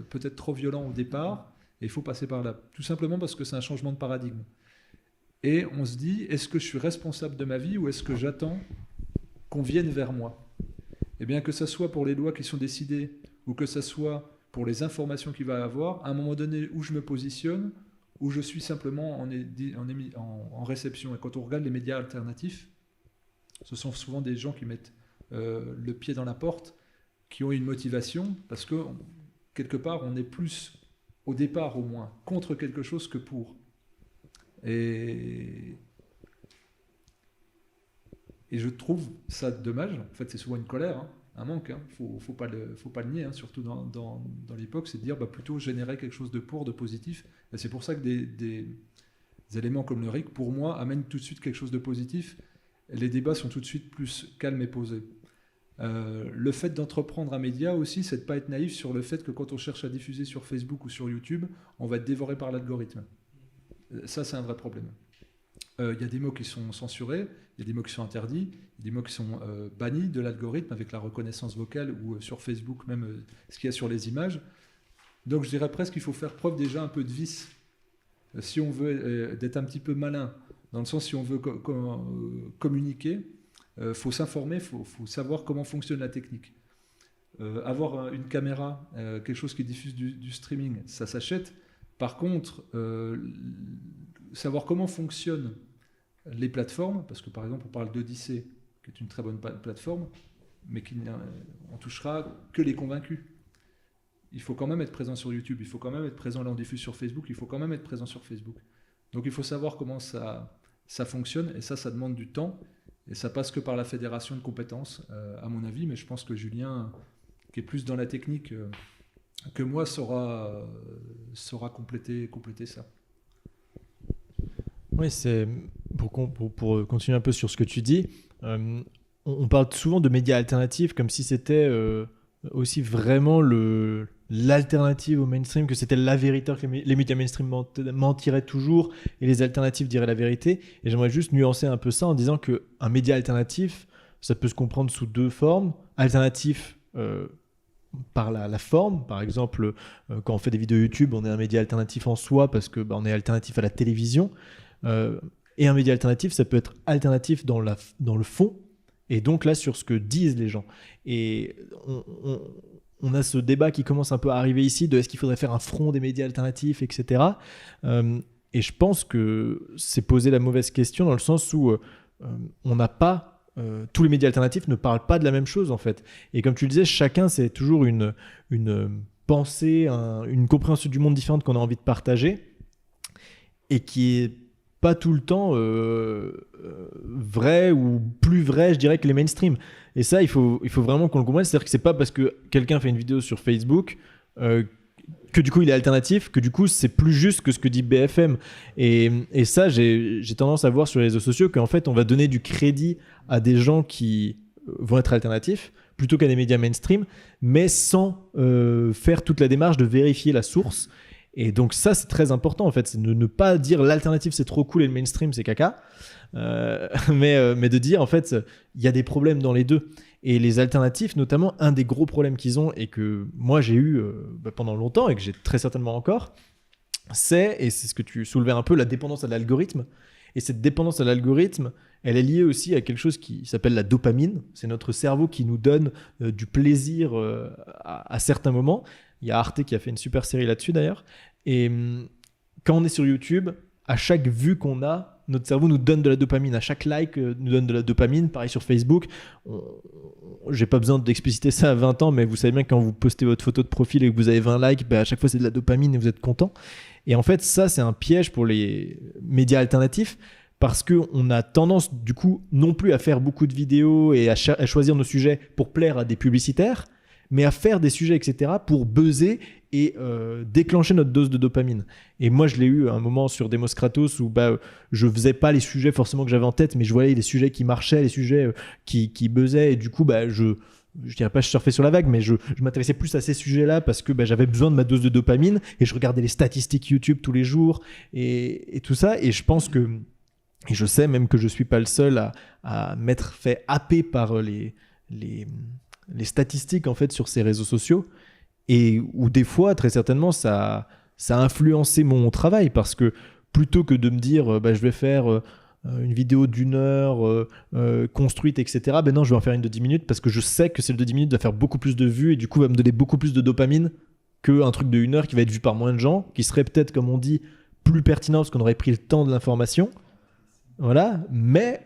peut-être trop violent au départ, et il faut passer par là, tout simplement parce que c'est un changement de paradigme. Et on se dit, est-ce que je suis responsable de ma vie, ou est-ce que j'attends qu'on vienne vers moi ? Eh bien, que ce soit pour les lois qui sont décidées ou que ce soit pour les informations qu'il va y avoir, à un moment donné où je me positionne, où je suis simplement en réception. Et quand on regarde les médias alternatifs, ce sont souvent des gens qui mettent le pied dans la porte, qui ont une motivation, parce que quelque part, on est plus, au départ au moins, contre quelque chose que pour. Et je trouve ça dommage. En fait, c'est souvent une colère. un manque. Faut pas le nier, surtout dans l'époque, c'est de dire plutôt générer quelque chose de de positif. Et c'est pour ça que des éléments comme le RIC, pour moi, amènent tout de suite quelque chose de positif. Et les débats sont tout de suite plus calmes et posés. Le fait d'entreprendre un média aussi, c'est de ne pas être naïf sur le fait que quand on cherche à diffuser sur Facebook ou sur YouTube, on va être dévoré par l'algorithme. Ça, c'est un vrai problème. Il y a des mots qui sont censurés, il y a des mots qui sont interdits, il y a des mots qui sont bannis de l'algorithme avec la reconnaissance vocale ou sur Facebook même ce qu'il y a sur les images. Donc je dirais presque qu'il faut faire preuve déjà un peu de vice. Si on veut d'être un petit peu malin, dans le sens si on veut communiquer, faut s'informer, faut savoir comment fonctionne la technique. Avoir une caméra, quelque chose qui diffuse du streaming, ça s'achète. Par contre, savoir comment fonctionnent les plateformes, parce que par exemple on parle d'Odyssée, qui est une très bonne plateforme, mais on touchera que les convaincus. Il faut quand même être présent sur YouTube, il faut quand même être présent là on diffuse sur Facebook, il faut quand même être présent sur Facebook. Donc il faut savoir comment ça fonctionne, et ça demande du temps, et ça passe que par la fédération de compétences, à mon avis, mais je pense que Julien, qui est plus dans la technique que moi, saura compléter ça. Oui, c'est pour continuer un peu sur ce que tu dis, on parle souvent de médias alternatifs comme si c'était aussi vraiment l'alternative au mainstream, que c'était la vérité, que les médias mainstream mentiraient toujours et les alternatives diraient la vérité. Et j'aimerais juste nuancer un peu ça en disant qu'un média alternatif, ça peut se comprendre sous deux formes. Alternatif par la forme, par exemple, quand on fait des vidéos YouTube, on est un média alternatif en soi parce que on est alternatif à la télévision. Et un média alternatif, ça peut être alternatif dans le fond, et donc là sur ce que disent les gens. Et on a ce débat qui commence un peu à arriver ici de est-ce qu'il faudrait faire un front des médias alternatifs, etc. Et je pense que c'est poser la mauvaise question dans le sens où on n'a pas tous les médias alternatifs ne parlent pas de la même chose en fait. Et comme tu le disais, chacun c'est toujours une pensée, une compréhension du monde différente qu'on a envie de partager et qui est pas tout le temps vrai ou plus vrai, je dirais, que les mainstream. Et ça, il faut vraiment qu'on le comprenne. C'est-à-dire que c'est pas parce que quelqu'un fait une vidéo sur Facebook que du coup il est alternatif, que du coup c'est plus juste que ce que dit BFM. Et ça, j'ai tendance à voir sur les réseaux sociaux qu'en fait on va donner du crédit à des gens qui vont être alternatifs plutôt qu'à des médias mainstream, mais sans faire toute la démarche de vérifier la source. Et donc ça, c'est très important en fait, c'est de ne pas dire l'alternative c'est trop cool et le mainstream c'est caca, mais de dire en fait il y a des problèmes dans les deux. Et les alternatifs, notamment, un des gros problèmes qu'ils ont et que moi j'ai eu pendant longtemps et que j'ai très certainement encore, et c'est ce que tu soulevais un peu, la dépendance à l'algorithme. Et cette dépendance à l'algorithme, elle est liée aussi à quelque chose qui s'appelle la dopamine. C'est notre cerveau qui nous donne du plaisir à certains moments. Il y a Arte qui a fait une super série là-dessus d'ailleurs. Et quand on est sur YouTube, à chaque vue qu'on a, notre cerveau nous donne de la dopamine. À chaque like, nous donne de la dopamine. Pareil sur Facebook. J'ai pas besoin d'expliciter ça à 20 ans, mais vous savez bien que quand vous postez votre photo de profil et que vous avez 20 likes, à chaque fois c'est de la dopamine et vous êtes content. Et en fait, ça, c'est un piège pour les médias alternatifs parce qu'on a tendance, du coup, non plus à faire beaucoup de vidéos et à choisir nos sujets pour plaire à des publicitaires, mais à faire des sujets, etc., pour buzzer et déclencher notre dose de dopamine. Et moi, je l'ai eu à un moment sur Demos Kratos où je faisais pas les sujets forcément que j'avais en tête, mais je voyais les sujets qui marchaient, les sujets qui buzzaient, et du coup, je dirais pas je surfais sur la vague, mais je m'intéressais plus à ces sujets-là parce que j'avais besoin de ma dose de dopamine et je regardais les statistiques YouTube tous les jours et tout ça. Et je pense que, et je sais même que je suis pas le seul à m'être fait happer par les statistiques en fait sur ces réseaux sociaux, et où des fois, très certainement, ça a influencé mon travail parce que plutôt que de me dire je vais faire une vidéo d'1 heure construite, etc. Non, je vais en faire une de 10 minutes parce que je sais que celle de 10 minutes va faire beaucoup plus de vues et du coup va me donner beaucoup plus de dopamine qu'un truc de 1 heure qui va être vu par moins de gens, qui serait peut-être, comme on dit, plus pertinent parce qu'on aurait pris le temps de l'information. Voilà, mais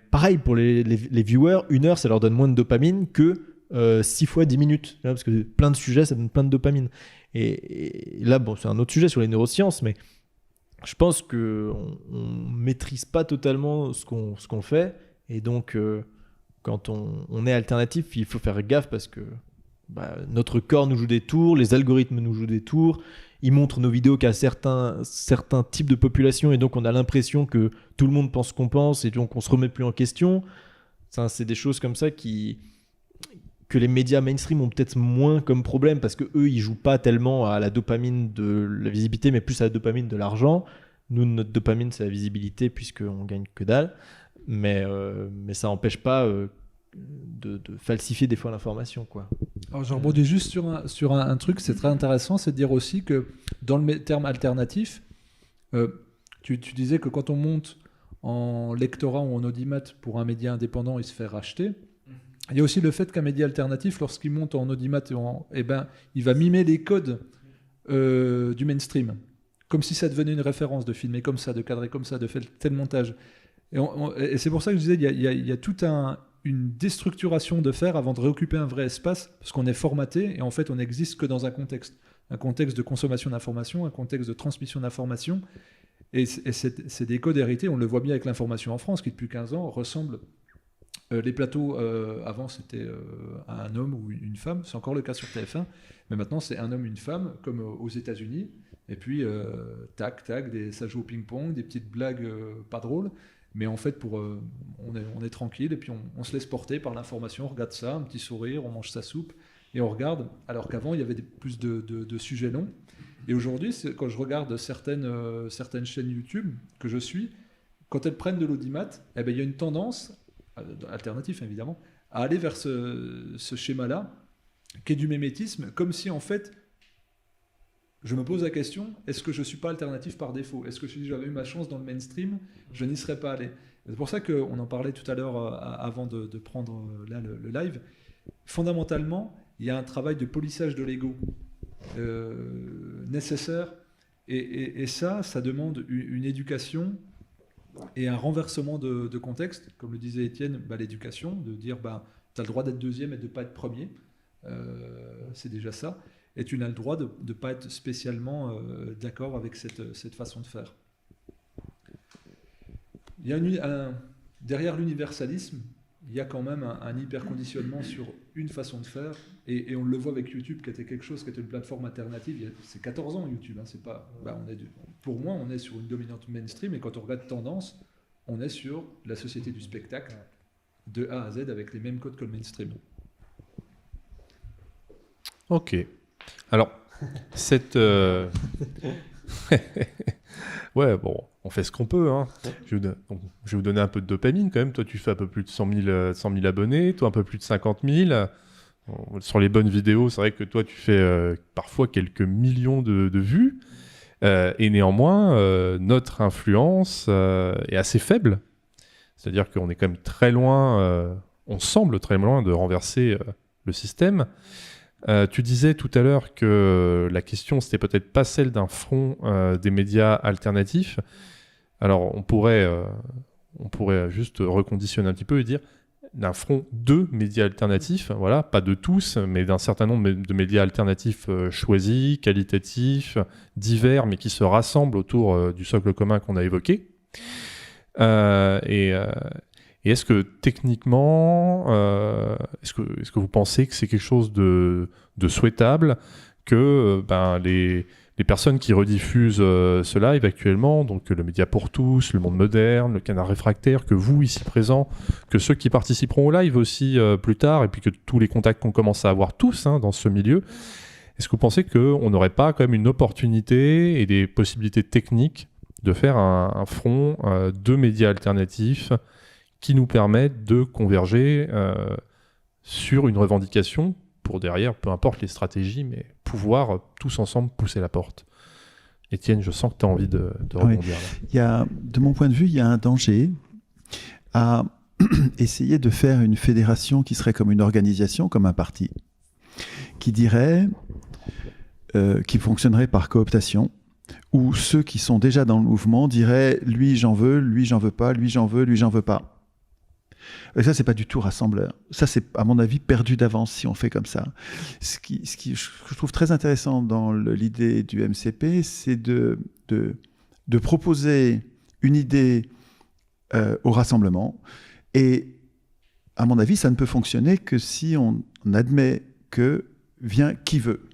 pareil pour les viewers, 1 heure ça leur donne moins de dopamine que 6 fois 10 minutes, parce que plein de sujets ça donne plein de dopamine. Et là, c'est un autre sujet sur les neurosciences, mais je pense qu'on ne maîtrise pas totalement ce qu'on fait, et donc quand on est alternatif, il faut faire gaffe parce que notre corps nous joue des tours, les algorithmes nous jouent des tours, ils montrent nos vidéos qu'à certains types de population et donc on a l'impression que tout le monde pense ce qu'on pense et donc on se remet plus en question. Ça, c'est des choses comme ça que les médias mainstream ont peut-être moins comme problème parce que eux ils jouent pas tellement à la dopamine de la visibilité mais plus à la dopamine de l'argent. Nous, notre dopamine c'est la visibilité puisqu'on gagne que dalle, mais ça n'empêche pas de falsifier des fois l'information, quoi. Alors, je rebondis juste sur un truc, c'est très intéressant, c'est de dire aussi que dans le terme alternatif, tu disais que quand on monte en lectorat ou en audimat pour un média indépendant, il se fait racheter. Il y a aussi le fait qu'un média alternatif, lorsqu'il monte en audimat, il va mimer les codes du mainstream, comme si ça devenait une référence de filmer comme ça, de cadrer comme ça, de faire tel montage. Et c'est pour ça que je disais, il y a toute une déstructuration de faire avant de réoccuper un vrai espace, parce qu'on est formaté et en fait on n'existe que dans un contexte de consommation d'informations, un contexte de transmission d'informations. Et c'est des codes hérités, on le voit bien avec l'information en France, qui depuis 15 ans ressemble. Les plateaux, avant c'était un homme ou une femme, c'est encore le cas sur TF1, mais maintenant c'est un homme, une femme, comme aux États-Unis. Et puis, tac, ça joue au ping-pong, des petites blagues pas drôles. Mais en fait, on est tranquille et puis on se laisse porter par l'information, on regarde ça, un petit sourire, on mange sa soupe et on regarde. Alors qu'avant, il y avait plus de sujets longs. Et aujourd'hui, quand je regarde certaines chaînes YouTube que je suis, quand elles prennent de l'audimat, il y a une tendance, alternative évidemment, à aller vers ce schéma-là, qui est du mimétisme, comme si en fait, je me pose la question, est-ce que je ne suis pas alternatif par défaut? Est-ce que si j'avais eu ma chance dans le mainstream, je n'y serais pas allé? C'est pour ça qu'on en parlait tout à l'heure avant de prendre là, le live. Fondamentalement, il y a un travail de polissage de l'ego nécessaire. Et ça demande une éducation et un renversement de contexte. Comme le disait Étienne, l'éducation, de dire tu as le droit d'être deuxième et de ne pas être premier. C'est déjà ça. Et tu n'as le droit de ne pas être spécialement d'accord avec cette façon de faire. Il y a derrière l'universalisme, il y a quand même un hyper-conditionnement sur une façon de faire, et on le voit avec YouTube, qui était quelque chose, qui était une plateforme alternative. C'est 14 ans YouTube, hein, c'est pas, pour moi, on est sur une dominante mainstream, et quand on regarde tendance, on est sur la société du spectacle, de A à Z, avec les mêmes codes que le mainstream. Ok. Alors, ouais, bon, on fait ce qu'on peut. Hein. Je vais vous donner un peu de dopamine quand même. Toi, tu fais un peu plus de 100 000 abonnés. Toi, un peu plus de 50 000. Sur les bonnes vidéos, c'est vrai que toi, tu fais parfois quelques millions de vues. Et néanmoins, notre influence est assez faible. C'est-à-dire qu'on est quand même très loin, on semble très loin de renverser le système. Tu disais tout à l'heure que la question, c'était peut-être pas celle d'un front des médias alternatifs. Alors, on pourrait juste reconditionner un petit peu et dire d'un front de médias alternatifs, voilà, pas de tous, mais d'un certain nombre de médias alternatifs choisis, qualitatifs, divers, mais qui se rassemblent autour du socle commun qu'on a évoqué. Et est-ce que techniquement, est-ce que vous pensez que c'est quelque chose de souhaitable que les personnes qui rediffusent ce live actuellement, donc le Média pour tous, le Monde moderne, le Canard réfractaire, que vous ici présents, que ceux qui participeront au live aussi plus tard, et puis que tous les contacts qu'on commence à avoir tous dans ce milieu, est-ce que vous pensez qu'on n'aurait pas quand même une opportunité et des possibilités techniques de faire un front de médias alternatifs qui nous permettent de converger sur une revendication pour derrière, peu importe les stratégies, mais pouvoir tous ensemble pousser la porte. Étienne, je sens que tu as envie de rebondir. Là. De mon point de vue, il y a un danger à essayer de faire une fédération qui serait comme une organisation, comme un parti, qui dirait, qui fonctionnerait par cooptation, où ceux qui sont déjà dans le mouvement diraient « lui j'en veux, lui j'en veux pas, lui j'en veux, lui j'en veux pas ». Et ça, c'est pas du tout rassembleur. Ça, c'est, à mon avis, perdu d'avance si on fait comme ça. Ce que je trouve très intéressant dans l'idée du MCP, c'est de proposer une idée au rassemblement et à mon avis, ça ne peut fonctionner que si on admet que vient qui veut.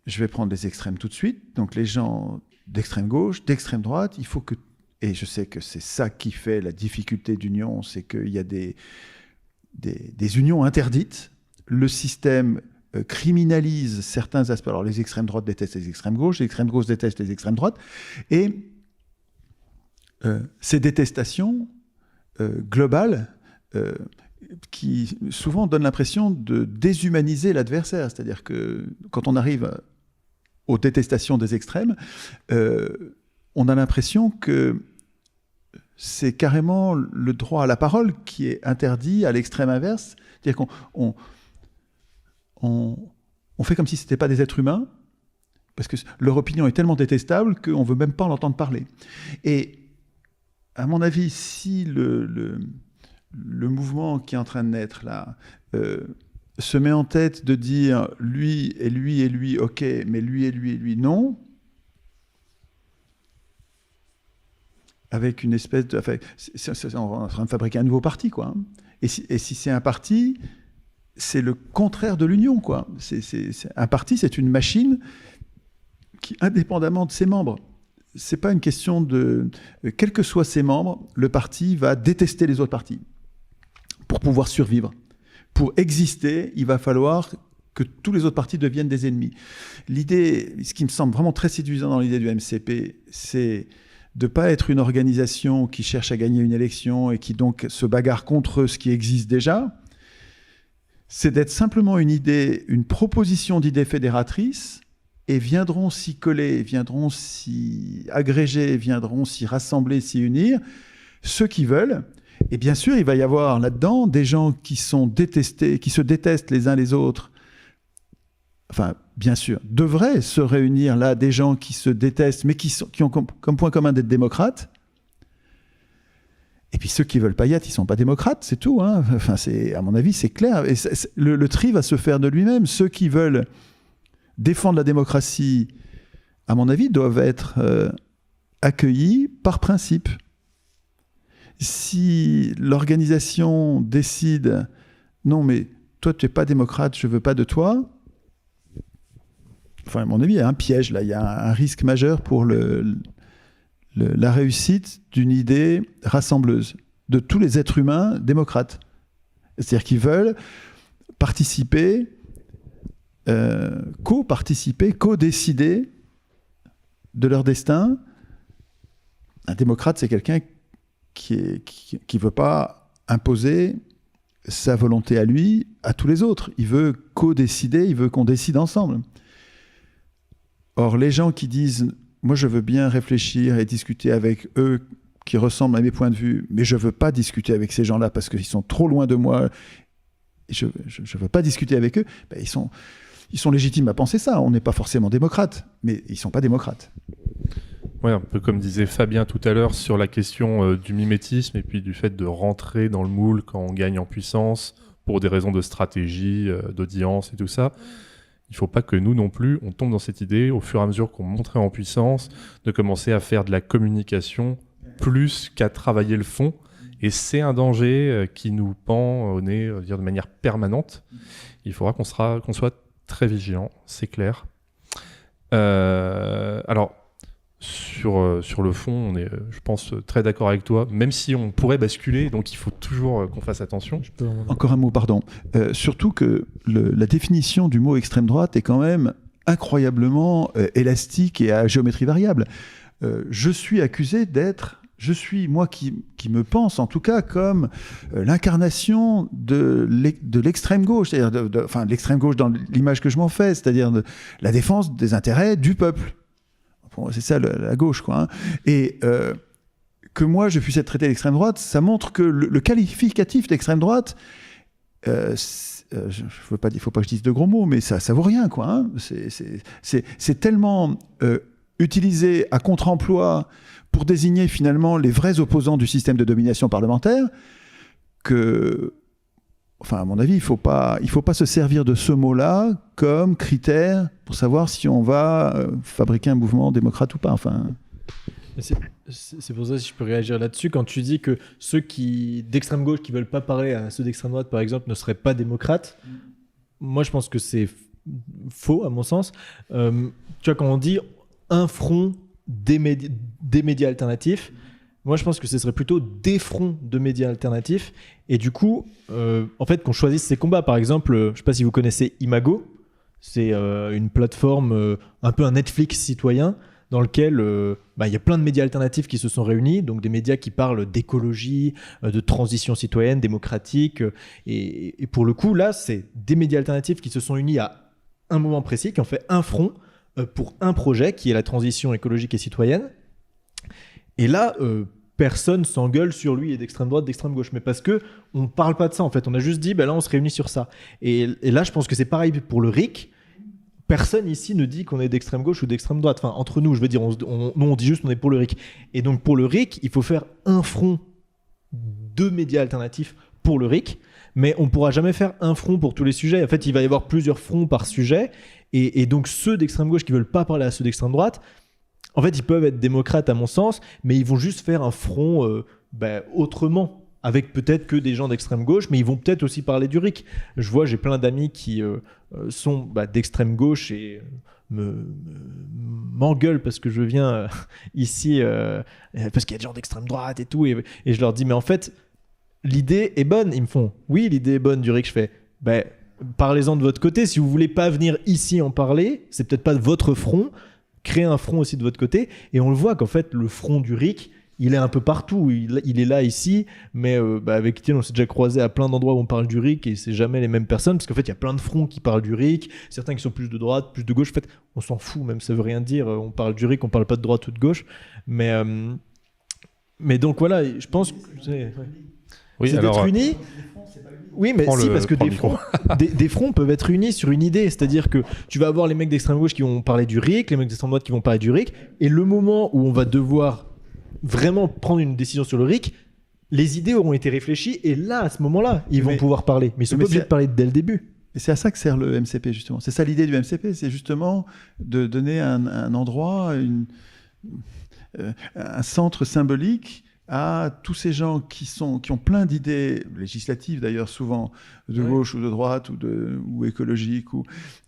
Je vais prendre les extrêmes tout de suite. Donc les gens d'extrême gauche, d'extrême droite, il faut que... Et je sais que c'est ça qui fait la difficulté d'union, c'est qu'il y a des unions interdites. Le système criminalise certains aspects. Alors les extrêmes droites détestent les extrêmes gauches, les extrêmes gauches détestent les extrêmes droites. Et ces détestations globales qui souvent donnent l'impression de déshumaniser l'adversaire. C'est-à-dire que quand on arrive aux détestations des extrêmes, on a l'impression que c'est carrément le droit à la parole qui est interdit à l'extrême inverse. C'est-à-dire qu'on fait comme si ce n'était pas des êtres humains, parce que leur opinion est tellement détestable qu'on ne veut même pas en entendre parler. Et à mon avis, si le mouvement qui est en train de naître là se met en tête de dire lui et lui et lui, ok, mais lui et lui et lui, non, avec une espèce de... Enfin, on est en train de fabriquer un nouveau parti, quoi. Et si c'est un parti, c'est le contraire de l'union, quoi. Un parti, c'est une machine qui, indépendamment de ses membres, c'est pas une question de... Quels que soient ses membres, le parti va détester les autres partis pour pouvoir survivre. Pour exister, il va falloir que tous les autres partis deviennent des ennemis. L'idée, ce qui me semble vraiment très séduisant dans l'idée du MCP, c'est de ne pas être une organisation qui cherche à gagner une élection et qui donc se bagarre contre ce qui existe déjà. C'est d'être simplement une idée, une proposition d'idée fédératrice, et viendront s'y coller, viendront s'y agréger, viendront s'y rassembler, s'y unir, ceux qui veulent. Et bien sûr, il va y avoir là-dedans des gens qui sont détestés, qui se détestent les uns les autres. Enfin, bien sûr, devraient se réunir là des gens qui se détestent, mais qui ont comme point commun d'être démocrates. Et puis ceux qui veulent pas y être, ils sont pas démocrates, c'est tout. Hein. Enfin, à mon avis, c'est clair. Et le tri va se faire de lui-même. Ceux qui veulent défendre la démocratie, à mon avis, doivent être accueillis par principe. Si l'organisation décide « Non, mais toi, tu n'es pas démocrate, je ne veux pas de toi », enfin, à mon avis, il y a un piège, là. Il y a un risque majeur pour la réussite d'une idée rassembleuse de tous les êtres humains démocrates. C'est-à-dire qu'ils veulent participer, co-participer, co-décider de leur destin. Un démocrate, c'est quelqu'un qui veut pas imposer sa volonté à lui, à tous les autres. Il veut co-décider, il veut qu'on décide ensemble. Or, les gens qui disent « Moi, je veux bien réfléchir et discuter avec eux qui ressemblent à mes points de vue, mais je veux pas discuter avec ces gens-là parce qu'ils sont trop loin de moi, et je veux pas discuter avec eux », ben, ils sont légitimes à penser ça. On n'est pas forcément démocrate, mais ils sont pas démocrates. Ouais, un peu comme disait Fabien tout à l'heure sur la question du mimétisme et puis du fait de rentrer dans le moule quand on gagne en puissance pour des raisons de stratégie, d'audience et tout ça. Il ne faut pas que nous non plus, on tombe dans cette idée au fur et à mesure qu'on monterait en puissance de commencer à faire de la communication plus qu'à travailler le fond. Et c'est un danger qui nous pend au nez de manière permanente. Il faudra qu'on soit très vigilant, c'est clair. Alors, sur le fond, on est, je pense, très d'accord avec toi, même si on pourrait basculer, donc il faut toujours qu'on fasse attention. Encore un mot, pardon. Surtout que la définition du mot extrême droite est quand même incroyablement élastique et à géométrie variable. Je suis accusé d'être, moi qui me pense en tout cas comme l'incarnation de l'extrême gauche, c'est-à-dire enfin l'extrême gauche dans l'image que je m'en fais, c'est-à-dire la défense des intérêts du peuple. C'est ça la gauche, quoi. Hein. Et que moi je puisse être traité d'extrême droite, ça montre que le qualificatif d'extrême droite, il faut pas que je dise de gros mots, mais ça vaut rien, quoi. Hein. C'est tellement utilisé à contre-emploi pour désigner finalement les vrais opposants du système de domination parlementaire que, enfin, à mon avis, il faut pas se servir de ce mot-là comme critère pour savoir si on va fabriquer un mouvement démocrate ou pas. Enfin. C'est pour ça, si je peux réagir là-dessus, quand tu dis que ceux d'extrême gauche qui veulent pas parler à ceux d'extrême droite, par exemple, ne seraient pas démocrates, moi je pense que c'est faux, à mon sens. Tu vois, quand on dit un front des médias alternatifs, moi je pense que ce serait plutôt des fronts de médias alternatifs. Et du coup, en fait, qu'on choisisse ces combats. Par exemple, je sais pas si vous connaissez Imago, c'est une plateforme, un peu un Netflix citoyen, dans lequel il y a plein de médias alternatifs qui se sont réunis, donc des médias qui parlent d'écologie, de transition citoyenne, démocratique. Et pour le coup, là, c'est des médias alternatifs qui se sont unis à un moment précis, qui ont fait un front pour un projet qui est la transition écologique et citoyenne. Et là, personne s'engueule sur lui et d'extrême droite, d'extrême gauche. Mais parce qu'on ne parle pas de ça, en fait. On a juste dit, là, on se réunit sur ça. Et là, je pense que c'est pareil pour le RIC. Personne ici ne dit qu'on est d'extrême gauche ou d'extrême droite. Enfin, entre nous, je veux dire, nous, on dit juste qu'on est pour le RIC. Et donc, pour le RIC, il faut faire un front de médias alternatifs pour le RIC, mais on ne pourra jamais faire un front pour tous les sujets. En fait, il va y avoir plusieurs fronts par sujet. Et donc, ceux d'extrême gauche qui ne veulent pas parler à ceux d'extrême droite, en fait, ils peuvent être démocrates, à mon sens, mais ils vont juste faire un front autrement, avec peut-être que des gens d'extrême gauche, mais ils vont peut-être aussi parler du RIC. J'ai plein d'amis qui sont d'extrême gauche et m'engueulent parce que je viens ici, parce qu'il y a des gens d'extrême droite et tout, et je leur dis, mais en fait, l'idée est bonne. Ils me font, oui, l'idée est bonne du RIC. Je fais, parlez-en de votre côté. Si vous voulez pas venir ici en parler, c'est peut-être pas votre front. Créez un front aussi de votre côté. Et on le voit qu'en fait, le front du RIC, il est un peu partout. Il est là, ici, mais avec Étienne, on s'est déjà croisé à plein d'endroits où on parle du RIC et c'est jamais les mêmes personnes, parce qu'en fait, il y a plein de fronts qui parlent du RIC, certains qui sont plus de droite, plus de gauche. En fait, on s'en fout, même ça veut rien dire. On parle du RIC, on parle pas de droite ou de gauche. Mais donc voilà, je pense que Oui, c'est d'être unis. Oui, mais si, parce que des fronts peuvent être unis sur une idée. C'est-à-dire que tu vas avoir les mecs d'extrême gauche qui vont parler du RIC, les mecs d'extrême droite qui vont parler du RIC, et le moment où on va devoir vraiment prendre une décision sur le RIC, les idées auront été réfléchies, et là, à ce moment-là, ils vont pouvoir parler. Mais ils sont pas obligés de parler dès le début. Et c'est à ça que sert le MCP, justement. C'est ça l'idée du MCP, c'est justement de donner un endroit, un centre symbolique à tous ces gens qui ont plein d'idées législatives, d'ailleurs souvent de gauche ou de droite ou écologiques,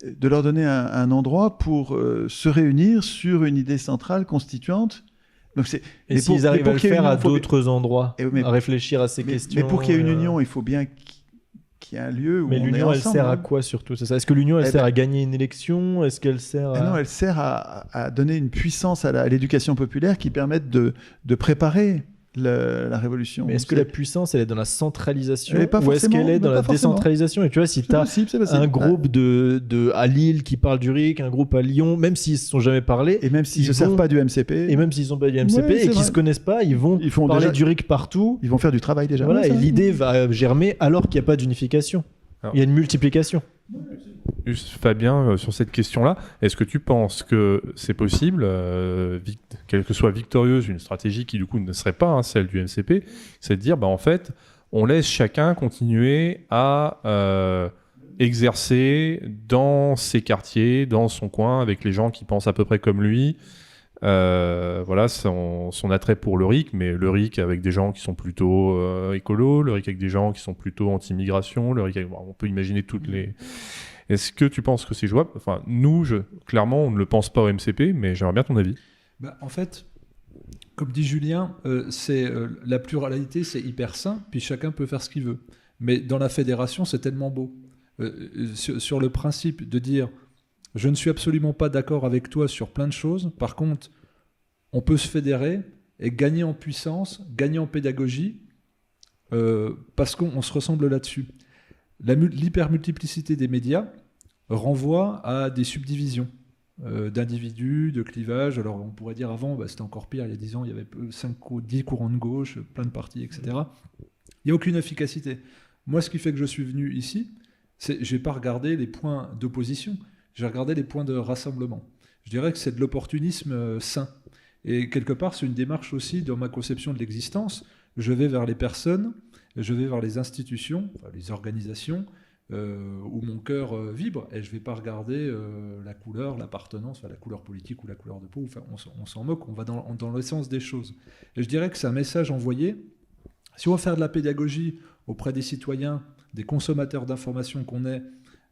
de leur donner un endroit pour se réunir sur une idée centrale constituante. Donc et s'ils arrivent à le faire à d'autres endroits, à réfléchir à ces questions. Mais pour qu'il y ait une union, il faut bien qu'il y ait un lieu où mais on est l'union, ensemble. Elle sert à quoi surtout, c'est ça? Est-ce que l'union, elle sert à gagner une élection? Est-ce qu'elle sert à... Non, elle sert à donner une puissance à l'éducation populaire qui permette de préparer la révolution. Mais est-ce que la puissance, elle est dans la centralisation, ou est-ce qu'elle est dans la décentralisation? Et tu vois, si tu as un groupe à Lille qui parle du RIC, un groupe à Lyon, même s'ils ne se sont jamais parlé, et même s'ils ne se servent pas du MCP, et même s'ils ne sont pas du MCP et qu'ils ne se connaissent pas, ils vont parler du RIC partout. Ils vont faire du travail déjà. Voilà, et l'idée va germer alors qu'il n'y a pas d'unification. Il y a une multiplication. Juste Fabien, sur cette question-là, est-ce que tu penses que c'est possible, quelle que soit victorieuse, une stratégie qui du coup ne serait pas celle du MCP, c'est de dire en fait, on laisse chacun continuer à exercer dans ses quartiers, dans son coin, avec les gens qui pensent à peu près comme lui, voilà son attrait pour le RIC, mais le RIC avec des gens qui sont plutôt écolos, le RIC avec des gens qui sont plutôt anti-immigration, le RIC avec, on peut imaginer toutes les... Est-ce que tu penses que c'est jouable? Enfin, nous, clairement, on ne le pense pas au MCP, mais j'aimerais bien ton avis. En fait, comme dit Julien, la pluralité, c'est hyper sain, puis chacun peut faire ce qu'il veut. Mais dans la fédération, c'est tellement beau. Sur le principe de dire « je ne suis absolument pas d'accord avec toi sur plein de choses, par contre, on peut se fédérer et gagner en puissance, gagner en pédagogie, parce qu'on se ressemble là-dessus ». L'hypermultiplicité des médias renvoie à des subdivisions d'individus, de clivages. Alors on pourrait dire avant, c'était encore pire, il y a 10 ans, il y avait 10 courants de gauche, plein de partis, etc. Il n'y a aucune efficacité. Moi, ce qui fait que je suis venu ici, c'est je n'ai pas regardé les points d'opposition, j'ai regardé les points de rassemblement. Je dirais que c'est de l'opportunisme sain. Et quelque part, c'est une démarche aussi dans ma conception de l'existence. Je vais vers les personnes, je vais vers les institutions, les organisations, où mon cœur vibre, et je ne vais pas regarder la couleur, l'appartenance, enfin, la couleur politique ou la couleur de peau, enfin, on s'en moque, on va dans l'essence des choses. Et je dirais que c'est un message envoyé. Si on veut faire de la pédagogie auprès des citoyens, des consommateurs d'informations qu'on est,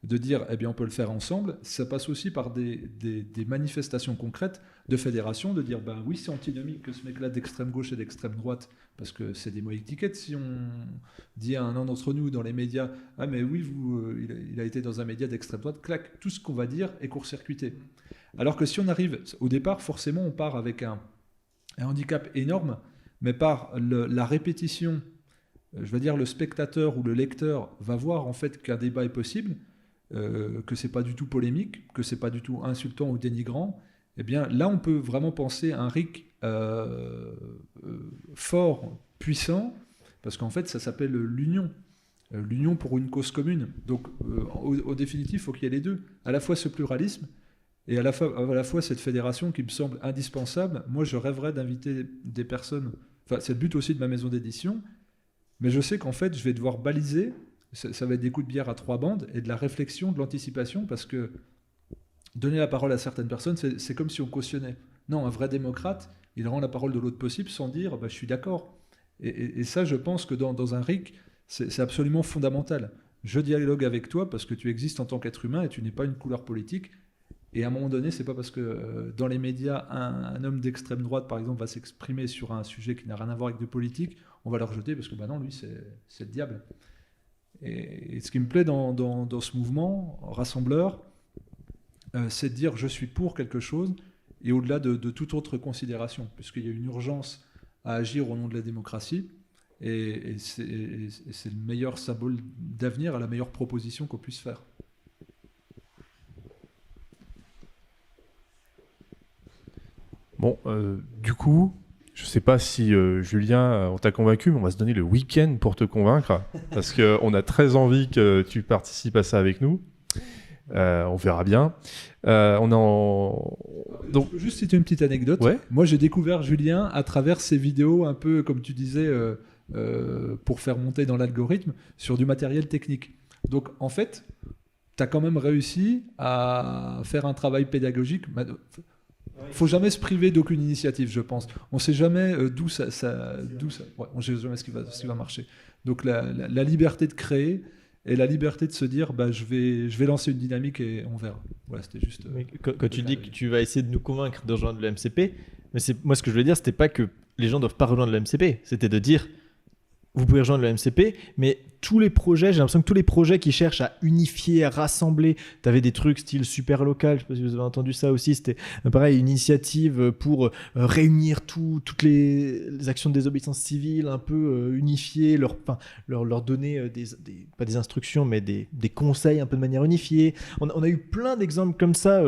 de dire, eh bien, on peut le faire ensemble, ça passe aussi par des manifestations concrètes de fédération, de dire, ben oui, c'est antinomique que ce mec-là d'extrême gauche et d'extrême droite, parce que c'est des mots étiquettes. Si on dit à un d'entre nous dans les médias, ah mais oui, il a été dans un média d'extrême droite, clac, tout ce qu'on va dire est court-circuité. Alors que si on arrive, au départ, forcément, on part avec un handicap énorme, mais par la répétition, je veux dire, le spectateur ou le lecteur va voir en fait qu'un débat est possible, que c'est pas du tout polémique, que c'est pas du tout insultant ou dénigrant, eh bien là on peut vraiment penser à un RIC fort, puissant, parce qu'en fait ça s'appelle l'union. L'union pour une cause commune. Donc au définitif, il faut qu'il y ait les deux. À la fois ce pluralisme et à la fois cette fédération qui me semble indispensable. Moi je rêverais d'inviter des personnes, enfin c'est le but aussi de ma maison d'édition, mais je sais qu'en fait je vais devoir baliser. Ça va être des coups de bière à 3 bandes et de la réflexion, de l'anticipation, parce que donner la parole à certaines personnes, c'est comme si on cautionnait. Non, un vrai démocrate, il rend la parole de l'autre possible sans dire bah, « je suis d'accord ». Et ça, je pense que dans un RIC, c'est absolument fondamental. Je dialogue avec toi parce que tu existes en tant qu'être humain et tu n'es pas une couleur politique. Et à un moment donné, c'est pas parce que dans les médias, un homme d'extrême droite, par exemple, va s'exprimer sur un sujet qui n'a rien à voir avec de politique, on va le rejeter parce que bah non, lui, c'est le diable. Et ce qui me plaît dans ce mouvement rassembleur, c'est de dire je suis pour quelque chose, et au-delà de toute autre considération, puisqu'il y a une urgence à agir au nom de la démocratie, et c'est le meilleur symbole d'avenir, la meilleure proposition qu'on puisse faire. Bon, du coup, je ne sais pas si Julien, on t'a convaincu, mais on va se donner le week-end pour te convaincre, parce qu'on a très envie que tu participes à ça avec nous. On verra bien. Donc, juste citer une petite anecdote. Ouais. Moi, j'ai découvert Julien à travers ses vidéos, un peu comme tu disais, pour faire monter dans l'algorithme, sur du matériel technique. Donc, en fait, tu as quand même réussi à faire un travail pédagogique. Il ne faut jamais se priver d'aucune initiative, je pense. On ne sait jamais d'où ça ouais, on ne sait jamais ce qui va marcher. Donc la liberté de créer et la liberté de se dire bah, je vais lancer une dynamique et on verra. Voilà, c'était juste. Mais quand tu dis que tu vas essayer de nous convaincre de rejoindre le MCP, mais moi ce que je voulais dire, c'était pas que les gens ne doivent pas rejoindre le MCP, c'était de dire vous pouvez rejoindre le MCP, mais tous les projets, j'ai l'impression que tous les projets qui cherchent à unifier, à rassembler, tu avais des trucs style super local, je ne sais pas si vous avez entendu ça aussi, c'était pareil, une initiative pour réunir toutes les actions de désobéissance civile, un peu unifier, leur donner pas des instructions, mais des conseils un peu de manière unifiée. On a eu plein d'exemples comme ça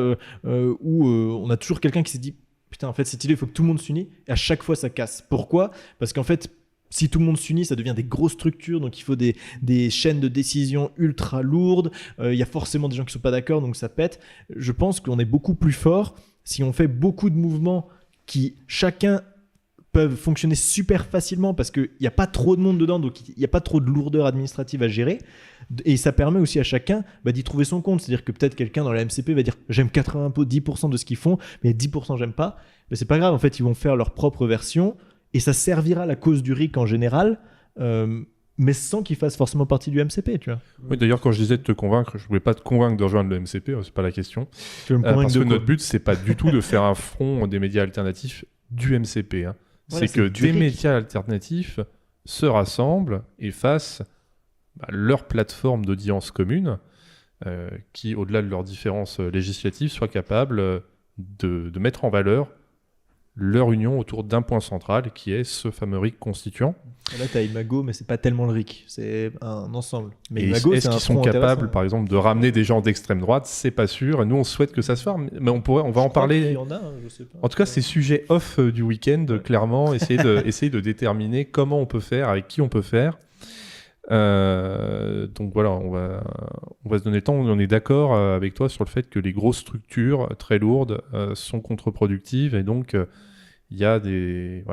où on a toujours quelqu'un qui s'est dit putain, en fait, cette idée, il faut que tout le monde s'unisse, et à chaque fois, ça casse. Pourquoi ? Parce qu'en fait, si tout le monde s'unit, ça devient des grosses structures, donc il faut des chaînes de décision ultra lourdes. Il y a forcément des gens qui ne sont pas d'accord, donc ça pète. Je pense qu'on est beaucoup plus fort si on fait beaucoup de mouvements qui, chacun, peuvent fonctionner super facilement parce qu'il n'y a pas trop de monde dedans, donc il n'y a pas trop de lourdeur administrative à gérer. Et ça permet aussi à chacun d'y trouver son compte. C'est-à-dire que peut-être quelqu'un dans la MCP va dire « j'aime 90% de ce qu'ils font, mais 10% j'aime pas ». Mais c'est pas grave, en fait, ils vont faire leur propre version. Et ça servira à la cause du RIC en général, mais sans qu'il fasse forcément partie du MCP, tu vois. Oui, d'ailleurs, quand je disais de te convaincre, je voulais pas te convaincre de rejoindre le MCP, c'est pas la question. Tu veux me convaincre parce de que quoi ? notre but, c'est pas du tout de faire un front des médias alternatifs du MCP. Hein. Voilà, c'est que du des RIC. médias alternatifs se rassemblent et fassent leur plateforme d'audience commune, qui, au-delà de leurs différences législatives, soient capables de mettre en valeur leur union autour d'un point central qui est ce fameux RIC constituant. Là, tu as Imago, mais c'est pas tellement le RIC, c'est un ensemble. Mais Et Imago, est-ce c'est un qu'ils sont front capables, intéressant. par exemple, de ramener des gens d'extrême droite ? C'est pas sûr. Et nous, on souhaite que ça se fasse, mais on va en Je crois qu'il parler. y en a, je sais pas. En tout cas, c'est sujet off du week-end, clairement. Essayer de déterminer comment on peut faire, avec qui on peut faire. Donc voilà, on va se donner le temps. On est d'accord avec toi sur le fait que les grosses structures très lourdes sont contre-productives et donc il y a des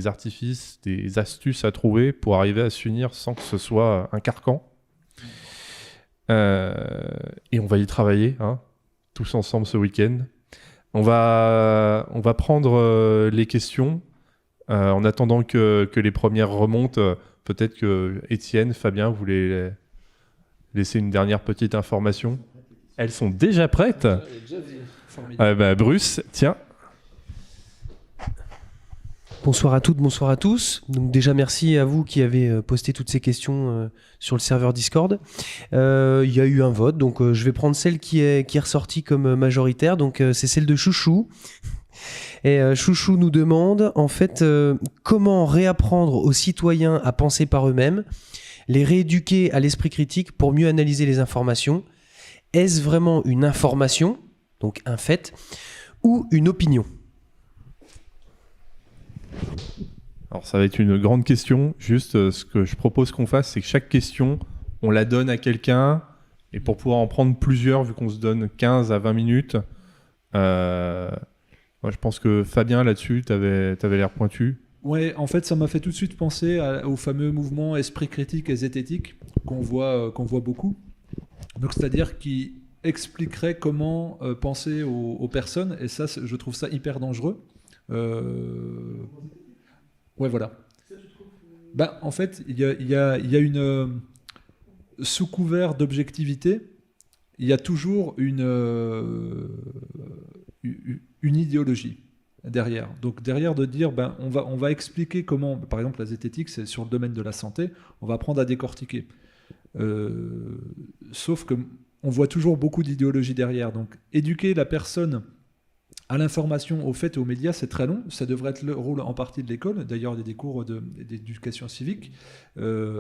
artifices, des astuces à trouver pour arriver à s'unir sans que ce soit un carcan. Et on va y travailler, hein, tous ensemble ce week-end. On va prendre les questions. En attendant que les premières remontent, peut-être que Étienne, Fabien, vous voulez laisser une dernière petite information. Elles sont déjà prêtes. Bruce, tiens. Bonsoir à toutes, bonsoir à tous. Donc déjà merci à vous qui avez posté toutes ces questions sur le serveur Discord. Il y a eu un vote, donc je vais prendre celle qui est ressortie comme majoritaire. Donc c'est celle de Chouchou. Et Chouchou nous demande en fait comment réapprendre aux citoyens à penser par eux-mêmes, les rééduquer à l'esprit critique pour mieux analyser les informations. Est-ce vraiment une information, donc un fait, ou une opinion ? Alors ça va être une grande question. Juste ce que je propose qu'on fasse, c'est que chaque question, on la donne à quelqu'un. Et pour pouvoir en prendre plusieurs, vu qu'on se donne 15 à 20 minutes, moi, je pense que Fabien, là-dessus, t'avais l'air pointu. Ouais, en fait, ça m'a fait tout de suite penser au fameux mouvement esprit critique et zététique qu'on voit beaucoup. Donc, c'est-à-dire qui expliquerait comment penser aux personnes. Et ça, je trouve ça hyper dangereux. Ouais, voilà. En fait, il y a une sous couvert d'objectivité, il y a toujours une idéologie derrière. Donc derrière de dire, on va expliquer comment, par exemple la zététique, c'est sur le domaine de la santé, on va apprendre à décortiquer. Sauf que on voit toujours beaucoup d'idéologie derrière. Donc éduquer la personne à l'information, aux faits et aux médias, c'est très long. Ça devrait être le rôle en partie de l'école. D'ailleurs, il y a des cours d'éducation civique.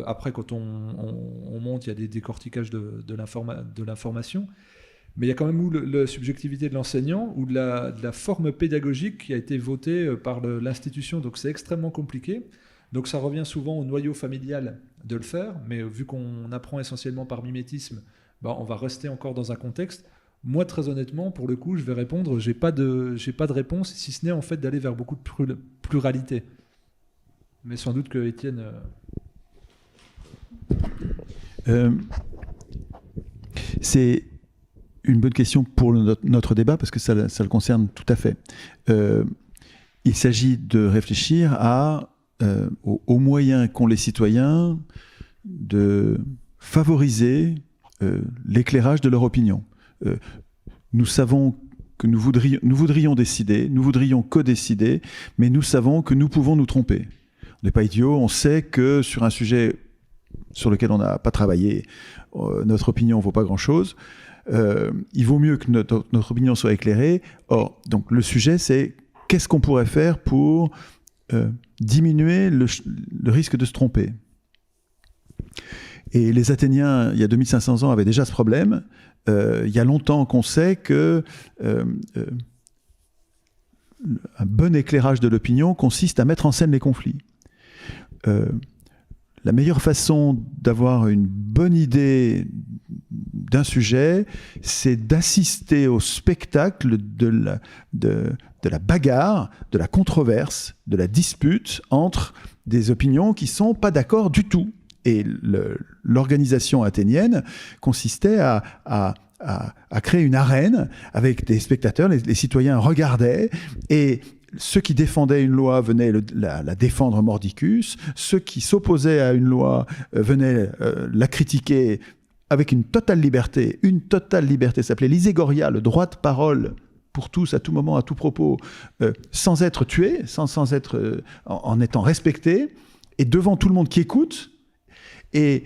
Après, quand on monte, il y a des décortiquages de l'information. Mais il y a quand même la subjectivité de l'enseignant ou de la forme pédagogique qui a été votée par l'institution. Donc c'est extrêmement compliqué. Donc ça revient souvent au noyau familial de le faire. Mais vu qu'on apprend essentiellement par mimétisme, on va rester encore dans un contexte. Moi, très honnêtement, pour le coup, je vais répondre, j'ai pas de réponse, si ce n'est en fait d'aller vers beaucoup de pluralité. Mais sans doute que Étienne... C'est une bonne question pour notre débat, parce que ça le concerne tout à fait. Il s'agit de réfléchir aux moyens qu'ont les citoyens de favoriser l'éclairage de leur opinion. Nous savons que nous voudrions décider, nous voudrions co-décider, mais nous savons que nous pouvons nous tromper. On n'est pas idiots, on sait que sur un sujet sur lequel on n'a pas travaillé, notre opinion ne vaut pas grand-chose. Il vaut mieux que notre opinion soit éclairée. Or, donc, le sujet, c'est qu'est-ce qu'on pourrait faire pour diminuer le risque de se tromper. Et les Athéniens, il y a 2500 ans, avaient déjà ce problème. Il y a longtemps qu'on sait que un bon éclairage de l'opinion consiste à mettre en scène les conflits. La meilleure façon d'avoir une bonne idée d'un sujet, c'est d'assister au spectacle de la bagarre, de la controverse, de la dispute entre des opinions qui ne sont pas d'accord du tout. Et l'organisation athénienne consistait à créer une arène avec des spectateurs, les citoyens regardaient, et ceux qui défendaient une loi venaient la défendre mordicus, ceux qui s'opposaient à une loi venaient la critiquer avec une totale liberté. Une totale liberté, ça s'appelait l'iségoria, le droit de parole pour tous, à tout moment, à tout propos, sans être tué, sans être, en étant respecté, et devant tout le monde qui écoute. Et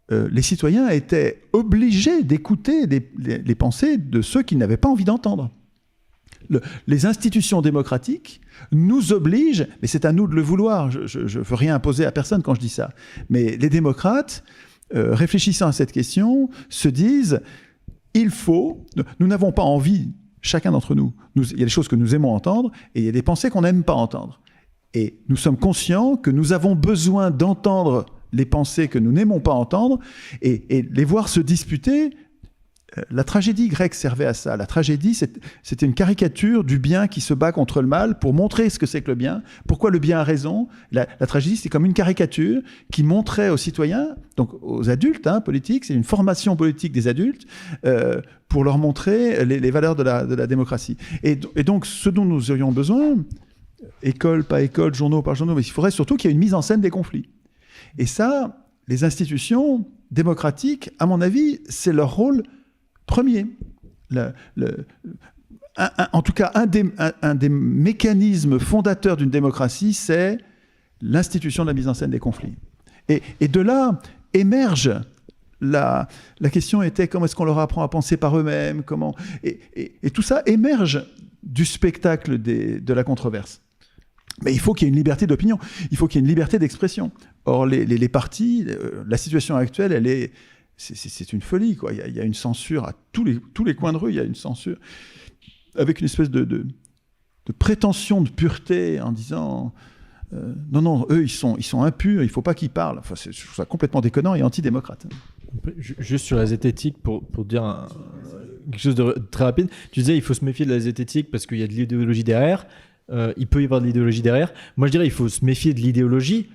les citoyens étaient obligés d'écouter les pensées de ceux qu'ils n'avaient pas envie d'entendre. Les institutions démocratiques nous obligent, mais c'est à nous de le vouloir, je ne veux rien imposer à personne quand je dis ça, mais les démocrates, réfléchissant à cette question, se disent, nous n'avons pas envie, chacun d'entre nous, il y a des choses que nous aimons entendre, et il y a des pensées qu'on n'aime pas entendre. Et nous sommes conscients que nous avons besoin d'entendre les pensées que nous n'aimons pas entendre, et les voir se disputer, La tragédie grecque servait à ça. La tragédie, c'était une caricature du bien qui se bat contre le mal pour montrer ce que c'est que le bien, pourquoi le bien a raison. La tragédie, c'est comme une caricature qui montrait aux citoyens, donc aux adultes politiques, c'est une formation politique des adultes, pour leur montrer les valeurs de la démocratie. Et donc, ce dont nous aurions besoin, école, pas école, journaux, pas journaux, mais il faudrait surtout qu'il y ait une mise en scène des conflits. Et ça, les institutions démocratiques, à mon avis, c'est leur rôle premier. En tout cas, un des mécanismes fondateurs d'une démocratie, c'est l'institution de la mise en scène des conflits. Et de là émerge la question était comment est-ce qu'on leur apprend à penser par eux-mêmes, et tout ça émerge du spectacle de la controverse. Mais il faut qu'il y ait une liberté d'opinion, il faut qu'il y ait une liberté d'expression. Or, les partis, la situation actuelle, c'est une folie, quoi. Il y a une censure à tous les coins de rue, il y a une censure avec une espèce de prétention de pureté en disant non, eux, ils sont impurs, il ne faut pas qu'ils parlent. Enfin, je trouve ça complètement déconnant et antidémocrate. Juste sur la zététique, pour dire quelque chose de très rapide, tu disais il faut se méfier de la zététique parce qu'il y a de l'idéologie derrière. Il peut y avoir de l'idéologie derrière. Moi, je dirais il faut se méfier de l'idéologie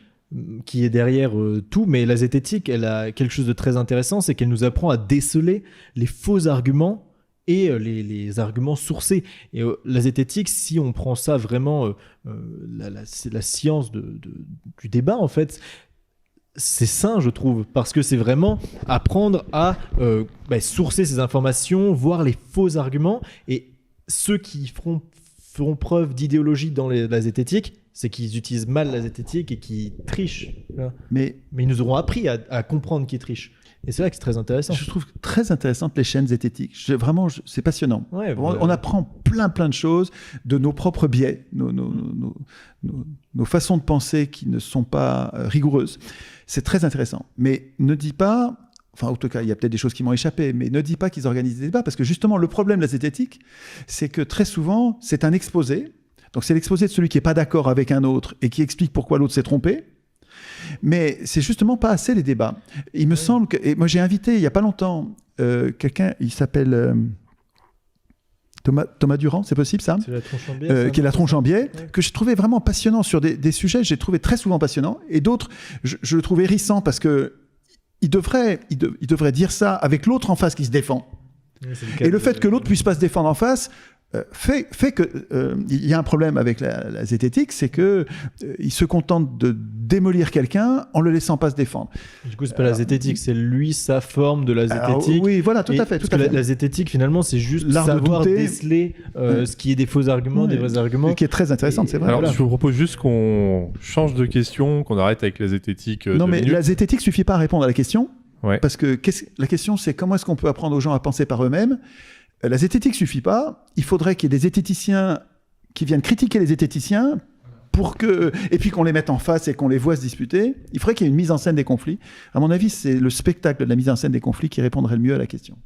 qui est derrière tout, mais la zététique, elle a quelque chose de très intéressant, c'est qu'elle nous apprend à déceler les faux arguments et les arguments sourcés. Et la zététique, si on prend ça vraiment, c'est la science du débat, en fait, c'est sain, je trouve, parce que c'est vraiment apprendre à sourcer ces informations, voir les faux arguments, et ceux qui feront preuve d'idéologie dans la zététique, c'est qu'ils utilisent mal la zététique et qu'ils trichent. Mais ils nous auront appris à comprendre qu'ils trichent. Et c'est là que c'est très intéressant. Je trouve très intéressantes les chaînes zététiques. Vraiment, c'est passionnant. Ouais, on apprend plein de choses de nos propres biais, nos façons de penser qui ne sont pas rigoureuses. C'est très intéressant. Mais ne dis pas... Enfin, en tout cas, il y a peut-être des choses qui m'ont échappé, mais ne dis pas qu'ils organisent des débats, parce que justement, le problème de la zététique, c'est que très souvent, c'est un exposé. Donc, c'est l'exposé de celui qui n'est pas d'accord avec un autre et qui explique pourquoi l'autre s'est trompé. Mais c'est justement pas assez les débats. Il me semble que... Et moi, j'ai invité, il n'y a pas longtemps, quelqu'un, il s'appelle... Thomas Durand, c'est possible ça ? C'est la tronche en biais, qui est la tronche en biais, que j'ai trouvé vraiment passionnant sur des sujets, j'ai trouvé très souvent passionnant, et d'autres, je le trouve hérissant parce que il devrait dire ça avec l'autre en face qui se défend. Et le fait que l'autre puisse pas se défendre en face fait que il y a un problème avec la zététique, c'est que il se contente de démolir quelqu'un en le laissant pas se défendre. Du coup, c'est pas la zététique, c'est lui sa forme de la zététique. Oui, voilà, tout à fait. La zététique, finalement, c'est juste savoir déceler ce qui est des faux arguments, des vrais arguments. Qui est très intéressante, c'est vrai. Alors, je vous propose juste qu'on change de question, qu'on arrête avec la zététique. Non, mais minutes. la zététique suffit pas à répondre à la question. Ouais. Parce que la question, c'est comment est-ce qu'on peut apprendre aux gens à penser par eux-mêmes. La zététique suffit pas. Il faudrait qu'il y ait des zététiciens qui viennent critiquer les zététiciens et puis qu'on les mette en face et qu'on les voit se disputer. Il faudrait qu'il y ait une mise en scène des conflits. À mon avis, c'est le spectacle de la mise en scène des conflits qui répondrait le mieux à la question.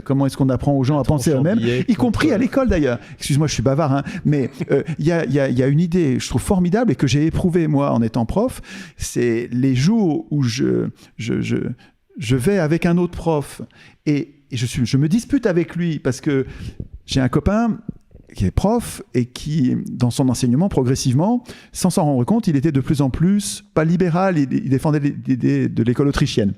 Comment est-ce qu'on apprend aux gens à penser eux-mêmes, y compris à l'école d'ailleurs. Excuse-moi, je suis bavard, mais il y a une idée, je trouve formidable et que j'ai éprouvée moi en étant prof. C'est les jours où je vais avec un autre prof et je me dispute avec lui parce que j'ai un copain qui est prof et qui, dans son enseignement, progressivement, sans s'en rendre compte, il était de plus en plus pas libéral, il défendait l'idée de l'école autrichienne.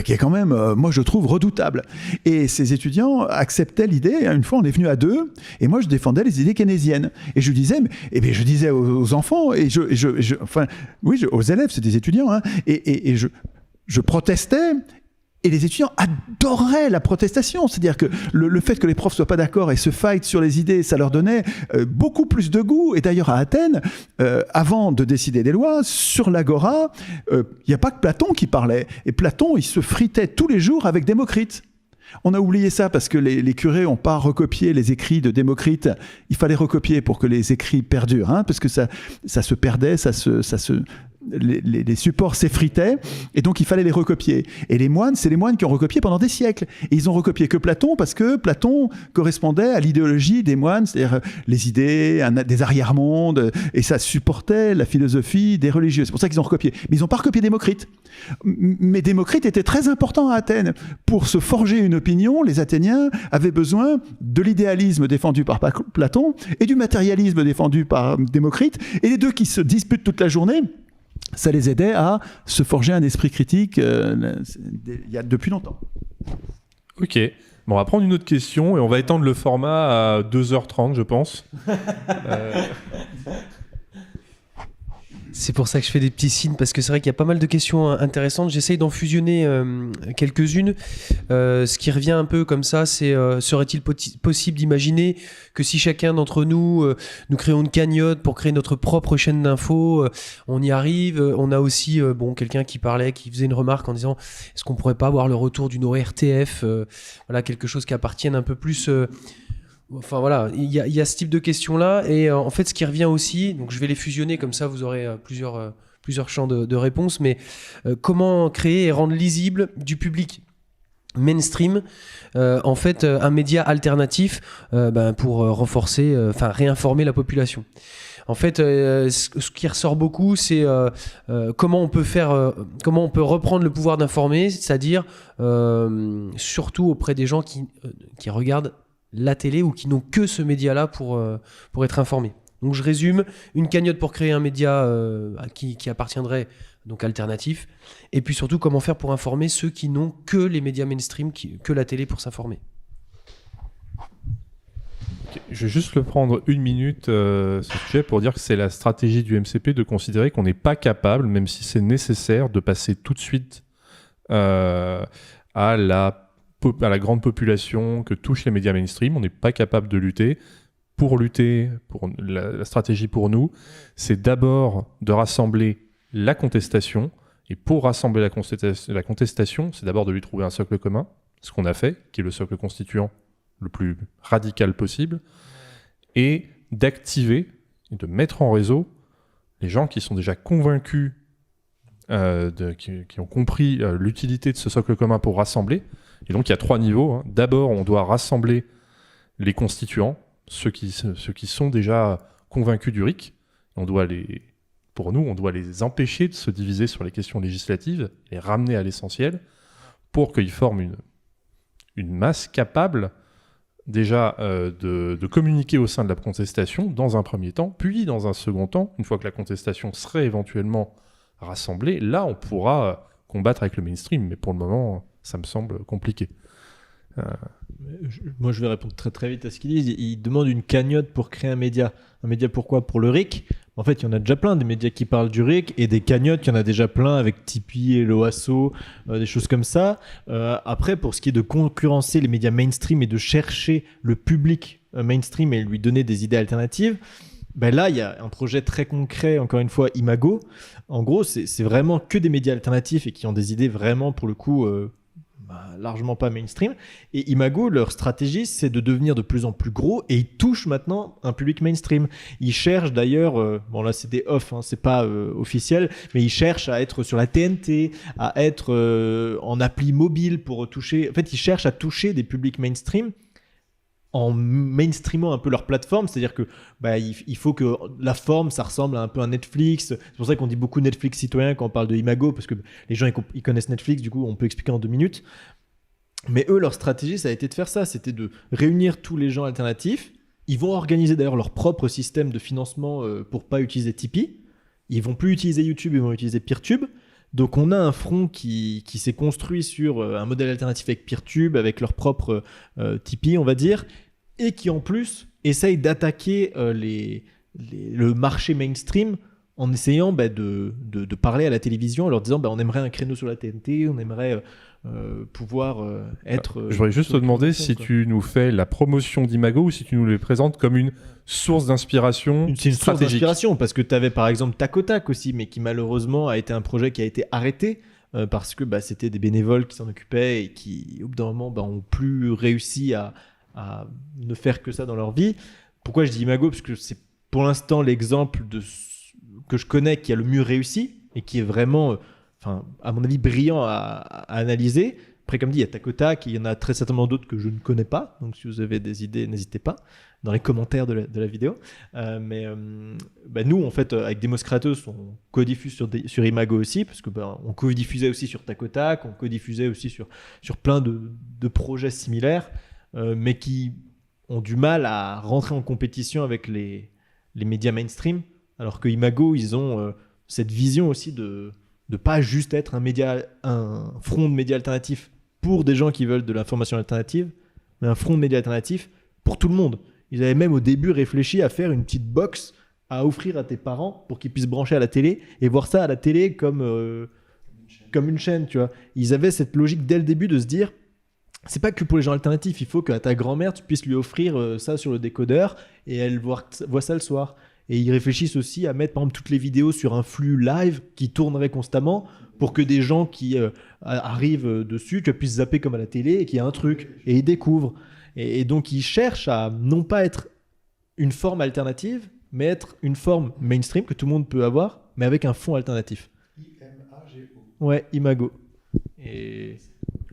Qui est quand même, moi je trouve, redoutable. Et ces étudiants acceptaient l'idée. Une fois, on est venu à deux, et moi je défendais les idées keynésiennes. Et je disais, je disais aux enfants, aux élèves, c'est des étudiants, hein, et je protestais. Et les étudiants adoraient la protestation. C'est-à-dire que le fait que les profs soient pas d'accord et se fight sur les idées, ça leur donnait beaucoup plus de goût. Et d'ailleurs, à Athènes, avant de décider des lois, sur l'agora, il n'y a pas que Platon qui parlait. Et Platon, il se fritait tous les jours avec Démocrite. On a oublié ça parce que les curés n'ont pas recopié les écrits de Démocrite. Il fallait recopier pour que les écrits perdurent, hein, parce que ça se perdait, ça se les supports s'effritaient, et donc il fallait les recopier. Et les moines, c'est les moines qui ont recopié pendant des siècles. Et ils ont recopié que Platon, parce que Platon correspondait à l'idéologie des moines, c'est-à-dire les idées des arrière-mondes, et ça supportait la philosophie des religieux. C'est pour ça qu'ils ont recopié. Mais ils n'ont pas recopié Démocrite. Mais Démocrite était très important à Athènes. Pour se forger une opinion, les Athéniens avaient besoin de l'idéalisme défendu par Platon et du matérialisme défendu par Démocrite. Et les deux qui se disputent toute la journée, ça les aidait à se forger un esprit critique depuis longtemps. Ok. Bon, on va prendre une autre question et on va étendre le format à 2h30, je pense. C'est pour ça que je fais des petits signes, parce que c'est vrai qu'il y a pas mal de questions intéressantes. J'essaye d'en fusionner quelques-unes. Ce qui revient un peu comme ça, c'est serait-il possible d'imaginer que si chacun d'entre nous, nous créons une cagnotte pour créer notre propre chaîne d'infos, on y arrive. On a aussi quelqu'un qui faisait une remarque en disant est-ce qu'on pourrait pas avoir le retour d'une ORTF, voilà, quelque chose qui appartienne un peu plus... Enfin voilà, il y a ce type de questions-là, et en fait ce qui revient aussi, donc je vais les fusionner comme ça vous aurez plusieurs champs de réponses, mais comment créer et rendre lisible du public mainstream en fait un média alternatif pour renforcer, réinformer la population. En fait, ce qui ressort beaucoup, c'est comment on peut reprendre le pouvoir d'informer, c'est-à-dire surtout auprès des gens qui regardent la télé ou qui n'ont que ce média-là pour être informés. Donc je résume, une cagnotte pour créer un média qui appartiendrait donc alternatif, et puis surtout comment faire pour informer ceux qui n'ont que les médias mainstream, que la télé pour s'informer. Okay. Je vais juste le prendre une minute ce sujet pour dire que c'est la stratégie du MCP de considérer qu'on n'est pas capable, même si c'est nécessaire, de passer tout de suite à la grande population que touchent les médias mainstream. On n'est pas capable de lutter. Pour la stratégie pour nous, c'est d'abord de rassembler la contestation. Et pour rassembler la contestation, c'est d'abord de lui trouver un socle commun, ce qu'on a fait, qui est le socle constituant le plus radical possible, et d'activer et de mettre en réseau les gens qui sont déjà convaincus, qui ont compris l'utilité de ce socle commun pour rassembler. Et donc il y a 3 niveaux. Hein. D'abord, on doit rassembler les constituants, ceux qui sont déjà convaincus du RIC. On doit les empêcher de se diviser sur les questions législatives, les ramener à l'essentiel, pour qu'ils forment une masse capable déjà de communiquer au sein de la contestation dans un premier temps, puis dans un second temps, une fois que la contestation serait éventuellement rassemblée, là on pourra combattre avec le mainstream, mais pour le moment ça me semble compliqué. Moi, je vais répondre très très vite à ce qu'ils disent. Ils demandent une cagnotte pour créer un média. Un média pourquoi ? Pour le RIC. En fait, il y en a déjà plein des médias qui parlent du RIC, et des cagnottes, il y en a déjà plein avec Tipeee et l'OASO, des choses comme ça. Après, pour ce qui est de concurrencer les médias mainstream et de chercher le public mainstream et lui donner des idées alternatives, là, il y a un projet très concret, encore une fois, Imago. En gros, c'est vraiment que des médias alternatifs et qui ont des idées vraiment, pour le coup, largement pas mainstream. Et Imago, leur stratégie, c'est de devenir de plus en plus gros, et ils touchent maintenant un public mainstream. Ils cherchent d'ailleurs, là c'est des off, hein, c'est pas officiel, mais ils cherchent à être sur la TNT, à être en appli mobile pour toucher. En fait, ils cherchent à toucher des publics mainstream en mainstreamant un peu leur plateforme, c'est-à-dire que il faut que la forme, ça ressemble à un peu un Netflix. C'est pour ça qu'on dit beaucoup Netflix citoyen quand on parle de Imago, parce que les gens ils connaissent Netflix, du coup on peut expliquer en 2 minutes. Mais eux, leur stratégie, ça a été de faire ça, c'était de réunir tous les gens alternatifs. Ils vont organiser d'ailleurs leur propre système de financement pour pas utiliser Tipeee. Ils vont plus utiliser YouTube, ils vont utiliser Peertube. Donc on a un front qui s'est construit sur un modèle alternatif avec Peertube, avec leur propre Tipeee, on va dire, et qui en plus essaye d'attaquer le marché mainstream en essayant de parler à la télévision, en leur disant on aimerait un créneau sur la TNT, on aimerait pouvoir être... Je voudrais juste te demander si tu nous fais la promotion d'Imago ou si tu nous les présentes comme une source d'inspiration stratégique. C'est une source d'inspiration, parce que tu avais par exemple Tac au Tac aussi, mais qui malheureusement a été un projet qui a été arrêté parce que c'était des bénévoles qui s'en occupaient et qui au bout d'un moment ont plus réussi à ne faire que ça dans leur vie. Pourquoi je dis Imago ? Parce que c'est pour l'instant l'exemple que je connais qui a le mieux réussi. et qui est vraiment, à mon avis, brillant à analyser. Après, comme dit, il y a Tac au Tac, il y en a très certainement d'autres que je ne connais pas. Donc, si vous avez des idées, n'hésitez pas dans les commentaires de la vidéo. Nous, en fait, avec Demos Kratos, on co-diffuse sur Imago aussi, parce que on co-diffusait aussi sur Tac au Tac, on co-diffusait aussi sur plein de projets similaires, mais qui ont du mal à rentrer en compétition avec les médias mainstream, alors que Imago, ils ont cette vision aussi de pas juste être un front de médias alternatifs pour des gens qui veulent de l'information alternative, mais un front de médias alternatifs pour tout le monde. Ils avaient même au début réfléchi à faire une petite box à offrir à tes parents pour qu'ils puissent brancher à la télé et voir ça à la télé comme une chaîne, tu vois. Ils avaient cette logique dès le début de se dire, c'est pas que pour les gens alternatifs, il faut qu'à ta grand-mère, tu puisses lui offrir ça sur le décodeur et elle voit ça le soir. Et ils réfléchissent aussi à mettre par exemple toutes les vidéos sur un flux live qui tournerait constamment pour que des gens qui arrivent dessus, tu puisses zapper comme à la télé et qu'il y a un truc et ils découvrent. Et donc ils cherchent à non pas être une forme alternative, mais être une forme mainstream que tout le monde peut avoir, mais avec un fond alternatif. I-M-A-G-O. Ouais, Imago. Et...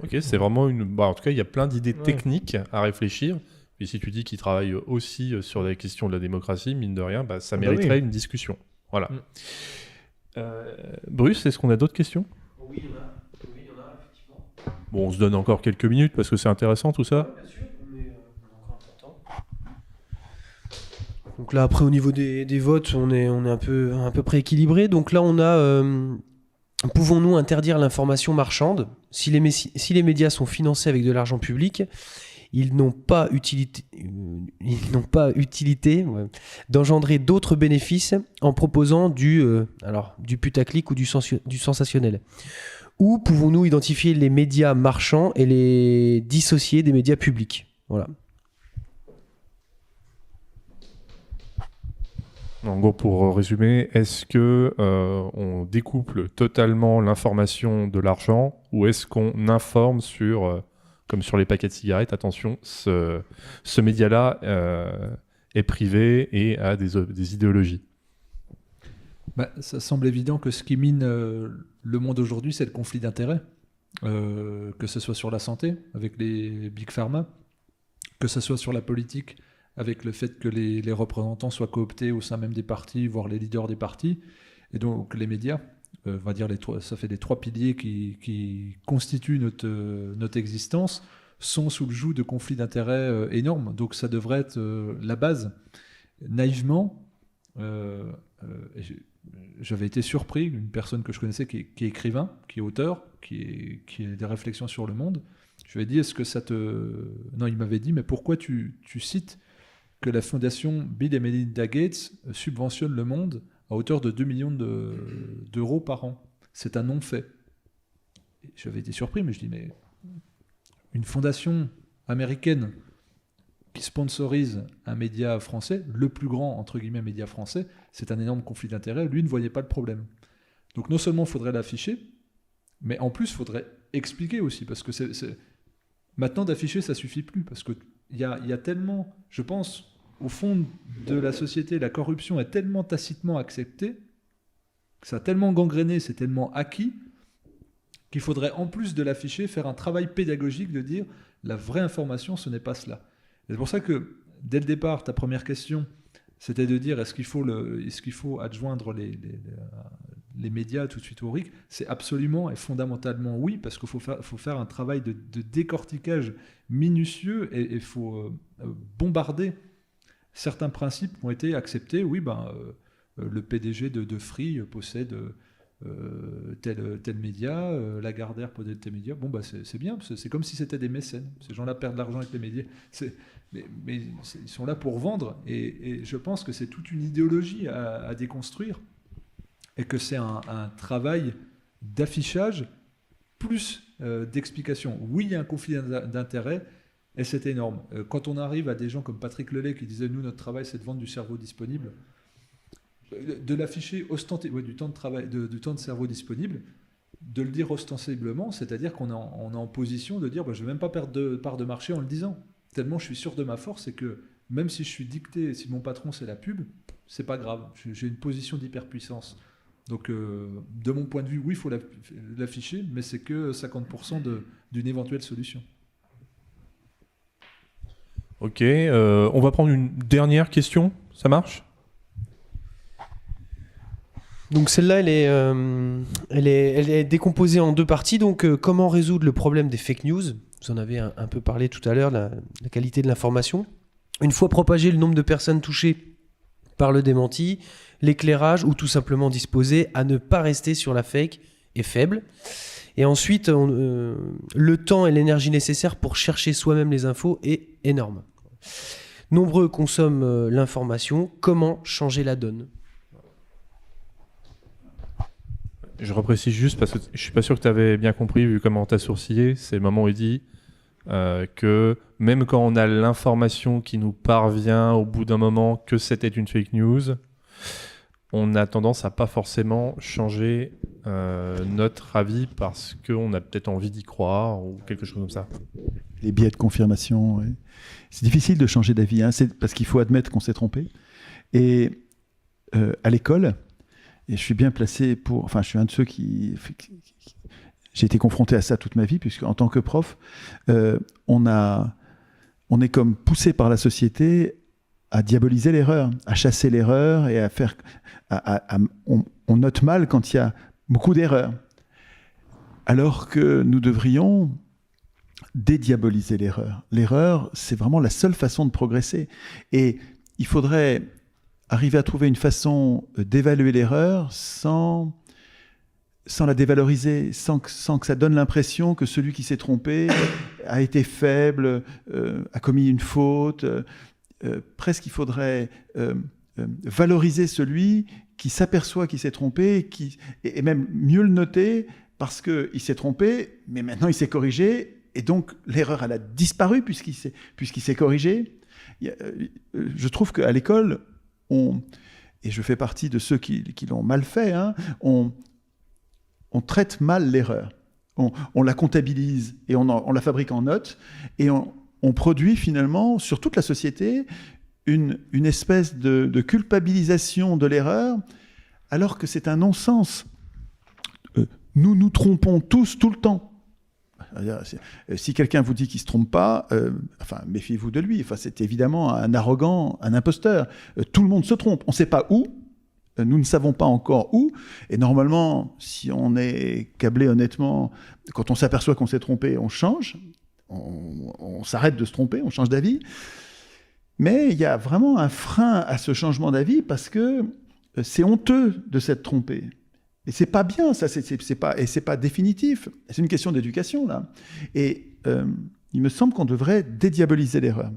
Ok, c'est vraiment en tout cas, il y a plein d'idées Ouais. techniques à réfléchir. Et si tu dis qu'ils travaillent aussi sur la question de la démocratie, mine de rien, ça mériterait oui. une discussion. Voilà. Mm. Bruce, est-ce qu'on a d'autres questions? Oui, il y en a, effectivement. Bon, on se donne encore quelques minutes parce que c'est intéressant tout ça. Bien sûr, mais on a encore un peu de temps. Donc là, après, au niveau des votes, on est à peu près équilibré. Donc là, on a... pouvons-nous interdire l'information marchande? Si les médias sont financés avec de l'argent public, ils n'ont pas utilité d'engendrer d'autres bénéfices en proposant du putaclic ou du sensationnel. Ou pouvons-nous identifier les médias marchands et les dissocier des médias publics? Voilà. En gros, pour résumer, est-ce que on découple totalement l'information de l'argent ou est-ce qu'on informe sur, comme sur les paquets de cigarettes, attention, ce média-là est privé et a des idéologies? Ça semble évident que ce qui mine le monde aujourd'hui, c'est le conflit d'intérêts. Que ce soit sur la santé, avec les big pharma, que ce soit sur la politique, avec le fait que les représentants soient cooptés au sein même des partis, voire les leaders des partis, et donc les médias, on va dire ça fait les trois piliers qui constituent notre existence, sont sous le joug de conflits d'intérêts énormes. Donc ça devrait être la base. Naïvement, j'avais été surpris, une personne que je connaissais qui est écrivain, qui est auteur, qui a des réflexions sur le monde. Je lui ai dit, est-ce que ça te... Non, il m'avait dit, mais pourquoi tu cites que la fondation Bill et Melinda Gates subventionne le monde à hauteur de 2 millions d'euros par an? C'est un non-fait. J'avais été surpris, mais je dis, mais une fondation américaine qui sponsorise un média français, le plus grand, entre guillemets, média français, c'est un énorme conflit d'intérêts. Lui ne voyait pas le problème. Donc non seulement il faudrait l'afficher, mais en plus il faudrait expliquer aussi, parce que maintenant d'afficher, ça suffit plus, parce qu'il y a tellement, je pense, au fond de la société, la corruption est tellement tacitement acceptée, ça a tellement gangréné, c'est tellement acquis, qu'il faudrait, en plus de l'afficher, faire un travail pédagogique de dire la vraie information, ce n'est pas cela. Et c'est pour ça que, dès le départ, ta première question, c'était de dire est-ce qu'il faut adjoindre les médias tout de suite au RIC? C'est absolument et fondamentalement oui, parce qu'il faut faire un travail de décortiquage minutieux et il faut bombarder certains principes qui ont été acceptés. Oui, le PDG de Free possède tel média, Lagardère possède tel média. Bon, c'est bien, c'est comme si c'était des mécènes. Ces gens-là perdent de l'argent avec les médias. Mais ils sont là pour vendre. Et je pense que c'est toute une idéologie à déconstruire. Et que c'est un travail d'affichage plus d'explication. Oui, il y a un conflit d'intérêts. Et c'est énorme. Quand on arrive à des gens comme Patrick Lelay qui disait « Nous, notre travail, c'est de vendre du cerveau disponible », de l'afficher du temps de travail, du temps de cerveau disponible, de le dire ostensiblement, c'est-à-dire qu'on est en position de dire je ne vais même pas perdre de part de marché en le disant. Tellement je suis sûr de ma force, et que même si je suis dicté, si mon patron c'est la pub, c'est pas grave. J'ai une position d'hyperpuissance. Donc, de mon point de vue, oui, il faut l'afficher, mais c'est que 50% d'une éventuelle solution. Ok, on va prendre une dernière question, ça marche? Donc celle-là, elle est décomposée en deux parties. Donc comment résoudre le problème des fake news? Vous en avez un peu parlé tout à l'heure, la qualité de l'information. Une fois propagé, le nombre de personnes touchées par le démenti, l'éclairage ou tout simplement disposé à ne pas rester sur la fake est faible. Et ensuite, le temps et l'énergie nécessaires pour chercher soi-même les infos est énorme. Nombreux consomment l'information. Comment changer la donne? Je reprécise juste parce que je suis pas sûr que tu avais bien compris vu comment tu as sourcillé. C'est le moment où il dit que même quand on a l'information qui nous parvient au bout d'un moment que c'était une fake news, on a tendance à pas forcément changer notre avis parce qu'on a peut-être envie d'y croire ou quelque chose comme ça. Les biais de confirmation, ouais. C'est difficile de changer d'avis, hein. C'est parce qu'il faut admettre qu'on s'est trompé. Et à l'école, et je suis bien placé pour... Enfin, je suis un de ceux qui j'ai été confronté à ça toute ma vie, puisque en tant que prof, on est comme poussé par la société à diaboliser l'erreur, à chasser l'erreur et à faire... on note mal quand il y a beaucoup d'erreurs. Alors que nous devrions dédiaboliser l'erreur. L'erreur, c'est vraiment la seule façon de progresser. Et il faudrait arriver à trouver une façon d'évaluer l'erreur sans la dévaloriser, sans que ça donne l'impression que celui qui s'est trompé a été faible, a commis une faute. Presque il faudrait valoriser celui qui s'aperçoit qu'il s'est trompé et même mieux le noter parce qu'il s'est trompé, mais maintenant il s'est corrigé et donc l'erreur elle a disparu puisqu'il s'est corrigé. Je trouve qu'à l'école, et je fais partie de ceux qui l'ont mal fait, hein, on traite mal l'erreur. On la comptabilise et on la fabrique en notes et on produit finalement sur toute la société une espèce de culpabilisation de l'erreur alors que c'est un non-sens. Nous nous trompons tous tout le temps. Si quelqu'un vous dit qu'il ne se trompe pas, méfiez-vous de lui. Enfin, c'est évidemment un arrogant, un imposteur. Tout le monde se trompe. On ne sait pas où. Nous ne savons pas encore où. Et normalement, si on est câblé honnêtement, quand on s'aperçoit qu'on s'est trompé, on change. On s'arrête de se tromper, on change d'avis. Mais il y a vraiment un frein à ce changement d'avis parce que c'est honteux de s'être trompé. Et c'est pas bien, ça, c'est pas définitif. C'est une question d'éducation, là. Et il me semble qu'on devrait dédiaboliser l'erreur.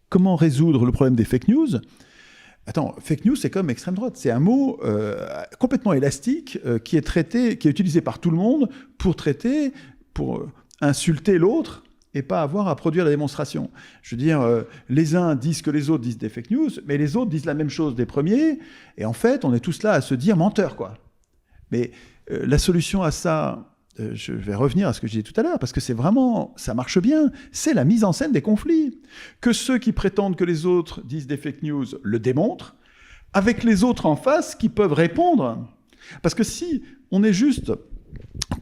Comment résoudre le problème des fake news? Attends, fake news, c'est comme extrême droite. C'est un mot complètement élastique qui est utilisé par tout le monde pour insulter l'autre et pas avoir à produire la démonstration. Je veux dire, les uns disent que les autres disent des fake news, mais les autres disent la même chose des premiers, et en fait, on est tous là à se dire menteurs, quoi. Mais la solution à ça, je vais revenir à ce que je disais tout à l'heure, parce que c'est vraiment, ça marche bien, c'est la mise en scène des conflits. Que ceux qui prétendent que les autres disent des fake news le démontrent, avec les autres en face qui peuvent répondre. Parce que si on est juste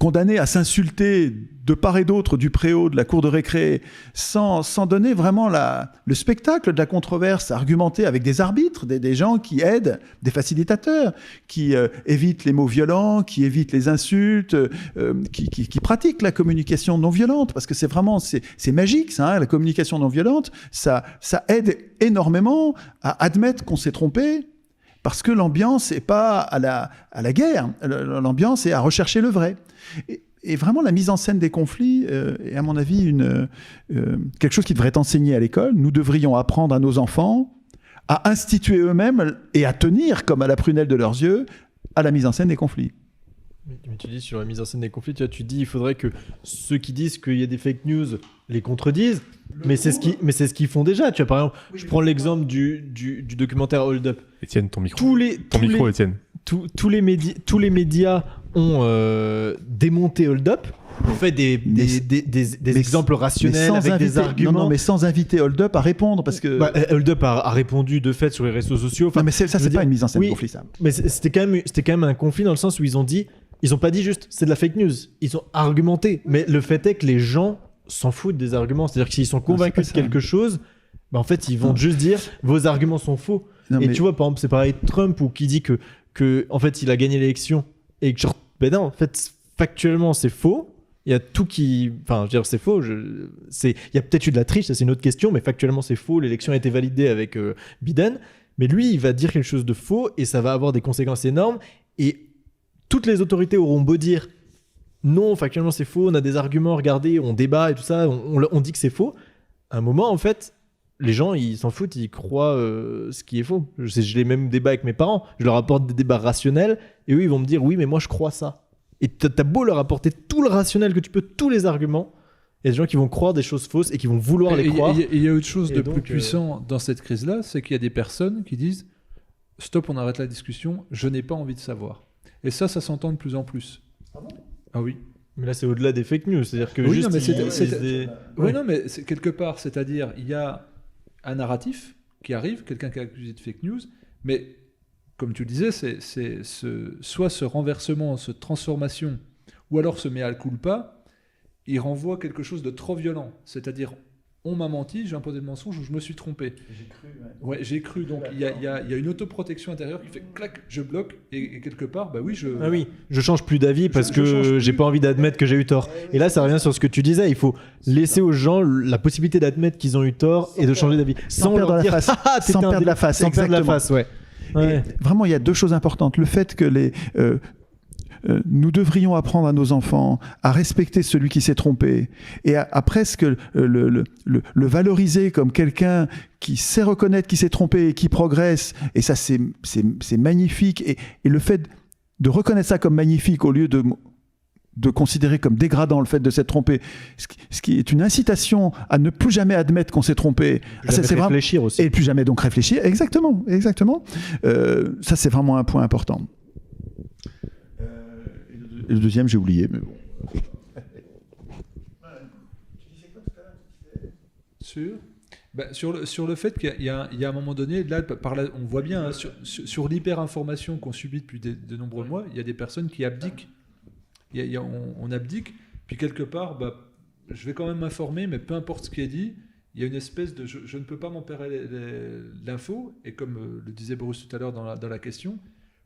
condamné à s'insulter de part et d'autre du préau, de la cour de récré, sans donner vraiment le spectacle de la controverse, argumenté avec des arbitres, des gens qui aident, des facilitateurs, qui évitent les mots violents, qui évitent les insultes, qui pratiquent la communication non violente, parce que c'est vraiment, c'est magique, ça, hein, la communication non violente, ça aide énormément à admettre qu'on s'est trompé, parce que l'ambiance n'est pas à la guerre, l'ambiance est à rechercher le vrai. Et vraiment, la mise en scène des conflits est, à mon avis, quelque chose qui devrait être enseigné à l'école. Nous devrions apprendre à nos enfants à instituer eux-mêmes et à tenir, comme à la prunelle de leurs yeux, à la mise en scène des conflits. Mais tu dis sur la mise en scène des conflits, tu dis il faudrait que ceux qui disent qu'il y a des fake news les contredisent, mais c'est ce qu'ils font déjà. Tu vois, par exemple, je prends l'exemple du documentaire Hold Up. Étienne, ton micro. Étienne. Tous les médias ont démonté Hold Up On fait des exemples rationnels sans avec inviter, des arguments. Non, mais sans inviter Hold Up à répondre parce que. Hold Up a répondu de fait sur les réseaux sociaux. Enfin, non, mais ça, je c'est veux pas dire, une mise en scène oui, conflit, ça. mais c'était quand même un conflit dans le sens où ils ont pas dit juste c'est de la fake news. Ils ont argumenté. Mais le fait est que les gens s'en foutent des arguments. C'est-à-dire que s'ils sont convaincus de quelque chose, en fait, ils vont juste dire vos arguments sont faux. Non, et mais- tu vois, par exemple, c'est pareil Trump ou qui dit que en fait il a gagné l'élection et que genre, ben non, en fait factuellement c'est faux. Il y a tout qui, enfin, je veux dire, c'est faux. Il y a peut-être eu de la triche, ça c'est une autre question, mais factuellement c'est faux. L'élection a été validée avec Biden, mais lui il va dire quelque chose de faux et ça va avoir des conséquences énormes. Et toutes les autorités auront beau dire non, factuellement c'est faux, on a des arguments, regardez, on débat et tout ça, on dit que c'est faux. À un moment, en fait, les gens, ils s'en foutent, ils croient ce qui est faux. Je les mêmes débats avec mes parents, je leur apporte des débats rationnels, et eux, ils vont me dire, oui, mais moi, je crois ça. Et t'as beau leur apporter tout le rationnel que tu peux, tous les arguments, il y a des gens qui vont croire des choses fausses et qui vont vouloir les croire. Il y a autre chose Et de donc, plus puissant dans cette crise-là, c'est qu'il y a des personnes qui disent « Stop, on arrête la discussion, je n'ai pas envie de savoir ». Et ça s'entend de plus en plus. Ah oui. Mais là, c'est au-delà des fake news, c'est-à-dire que Oui, juste... non, mais ils- c'est- ils- des- Oui, non, mais c'est quelque part, c'est-à-dire, il y a un narratif qui arrive, quelqu'un qui est accusé de fake news, mais comme tu le disais, c'est soit ce renversement, cette transformation, ou alors ce mea culpa, il renvoie quelque chose de trop violent. C'est-à-dire, on m'a menti, j'ai imposé le mensonge ou je me suis trompé. Ouais, j'ai cru. Donc, il y a une autoprotection intérieure qui fait clac, je bloque, et quelque part, bah oui, Ah oui, je change plus d'avis parce Je change que plus. j'ai pas envie d'admettre que j'ai eu tort. Et là, ça revient sur ce que tu disais. Il faut laisser aux gens la possibilité d'admettre qu'ils ont eu tort et de changer d'avis. Sans perdre leur la dire, face. Ah, t'étais Sans un perdre dé- la face, Sans perdre la exactement. face, ouais. Ouais. Et vraiment, il y a deux choses importantes. Le fait que nous devrions apprendre à nos enfants à respecter celui qui s'est trompé et à presque le valoriser comme quelqu'un qui sait reconnaître qu'il s'est trompé et qui progresse. Et ça, c'est magnifique. Et le fait de reconnaître ça comme magnifique au lieu de considérer comme dégradant le fait de s'être trompé, ce qui est une incitation à ne plus jamais admettre qu'on s'est trompé. Jamais C'est vraiment- réfléchir aussi. et plus jamais donc réfléchir. Exactement. Ça, c'est vraiment un point important. Et le deuxième, j'ai oublié, mais bon. Sur le fait qu'il y a un moment donné, là, on voit bien, hein, sur l'hyper-information qu'on subit depuis de nombreux mois, il y a des personnes qui abdiquent. On abdique, puis quelque part, je vais quand même m'informer, mais peu importe ce qui est dit, il y a une espèce de je ne peux pas m'emparer l'info, et comme le disait Bruce tout à l'heure dans la question,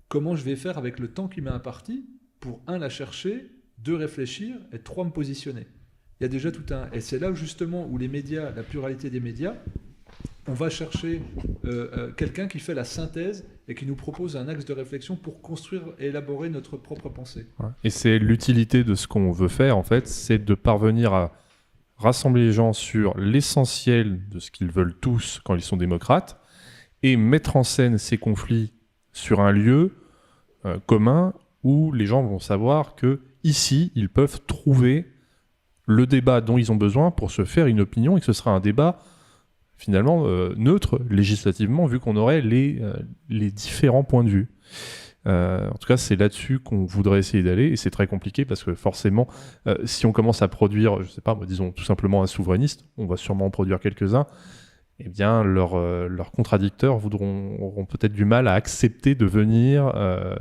comment je vais faire avec le temps qui m'est imparti pour, un, la chercher, deux, réfléchir, et trois, me positionner. Il y a déjà tout un... Et c'est là justement où les médias, la pluralité des médias, on va chercher quelqu'un qui fait la synthèse et qui nous propose un axe de réflexion pour construire et élaborer notre propre pensée. Ouais. Et c'est l'utilité de ce qu'on veut faire, en fait, c'est de parvenir à rassembler les gens sur l'essentiel de ce qu'ils veulent tous quand ils sont démocrates et mettre en scène ces conflits sur un lieu commun où les gens vont savoir que ici, ils peuvent trouver le débat dont ils ont besoin pour se faire une opinion et que ce sera un débat finalement neutre législativement vu qu'on aurait les différents points de vue. En tout cas, c'est là-dessus qu'on voudrait essayer d'aller et c'est très compliqué parce que forcément, si on commence à produire, je sais pas, disons tout simplement un souverainiste, on va sûrement en produire quelques-uns, eh bien leurs contradicteurs auront peut-être du mal à accepter de venir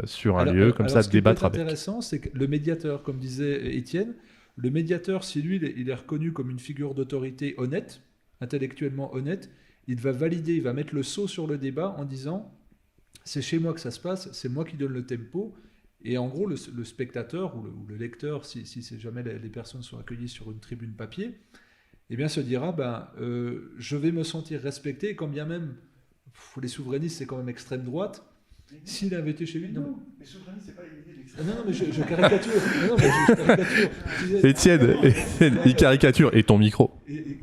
sur un lieu comme ça, ce de qui peut débattre être avec. intéressant, c'est que le médiateur, comme disait Étienne, le médiateur, si lui, il est reconnu comme une figure d'autorité honnête, intellectuellement honnête, il va valider, il va mettre le sceau sur le débat en disant c'est chez moi que ça se passe, c'est moi qui donne le tempo. Et en gros, le spectateur ou le lecteur, si jamais les personnes sont accueillies sur une tribune papier, eh bien se dira je vais me sentir respecté, quand bien même les souverainistes, c'est quand même extrême droite. S'il avait été chez lui, non. Les souverainistes, c'est pas l'idée de Ah non, mais je caricature. Non, mais je caricature. Étienne, il caricature et ton micro.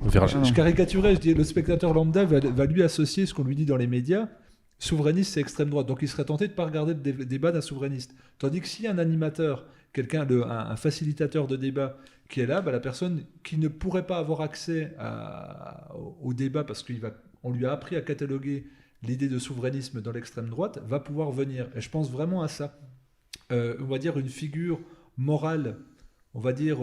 On verra. Je caricaturais, je dis le spectateur lambda va lui associer ce qu'on lui dit dans les médias. Souverainiste, c'est extrême droite. Donc il serait tenté de ne pas regarder le débat d'un souverainiste. Tandis que s'il y a un animateur, un facilitateur de débat qui est là, la personne qui ne pourrait pas avoir accès au débat parce qu'on lui a appris à cataloguer l'idée de souverainisme dans l'extrême droite, va pouvoir venir. Et je pense vraiment à ça. On va dire une figure morale, on va dire,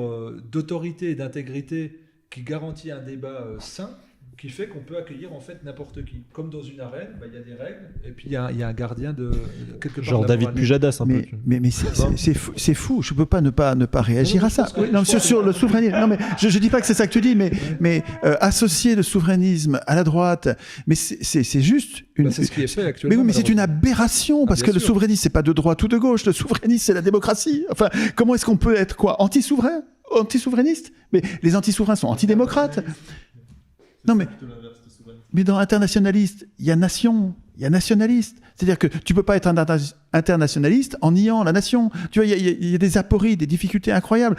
d'autorité et d'intégrité qui garantit un débat sain, qui fait qu'on peut accueillir en fait n'importe qui. Comme dans une arène, il y a des règles, et puis il y a un gardien de quelque part. Genre de la David moralité. Pujadas un peu. Mais c'est fou. Je peux pas ne pas réagir Non, à ça. je pense que- Oui, non, je pense sur que- le souverainisme. Non, mais je dis pas que c'est ça que tu dis, mais associer le souverainisme à la droite, mais c'est juste une. C'est ce qui est fait Mais actuellement. oui, mais c'est une malheureusement. aberration parce bien que le sûr. souverainisme c'est pas de droite ou de gauche. Le souverainisme c'est la démocratie. Enfin, comment est-ce qu'on peut être quoi, anti-souverain, anti-souverainiste? Mais les anti-souverains sont antidémocrates. Non, mais dans internationaliste, il y a nation, il y a nationaliste. C'est-à-dire que tu peux pas être un internationaliste en niant la nation. Tu vois, il y a des apories, des difficultés incroyables.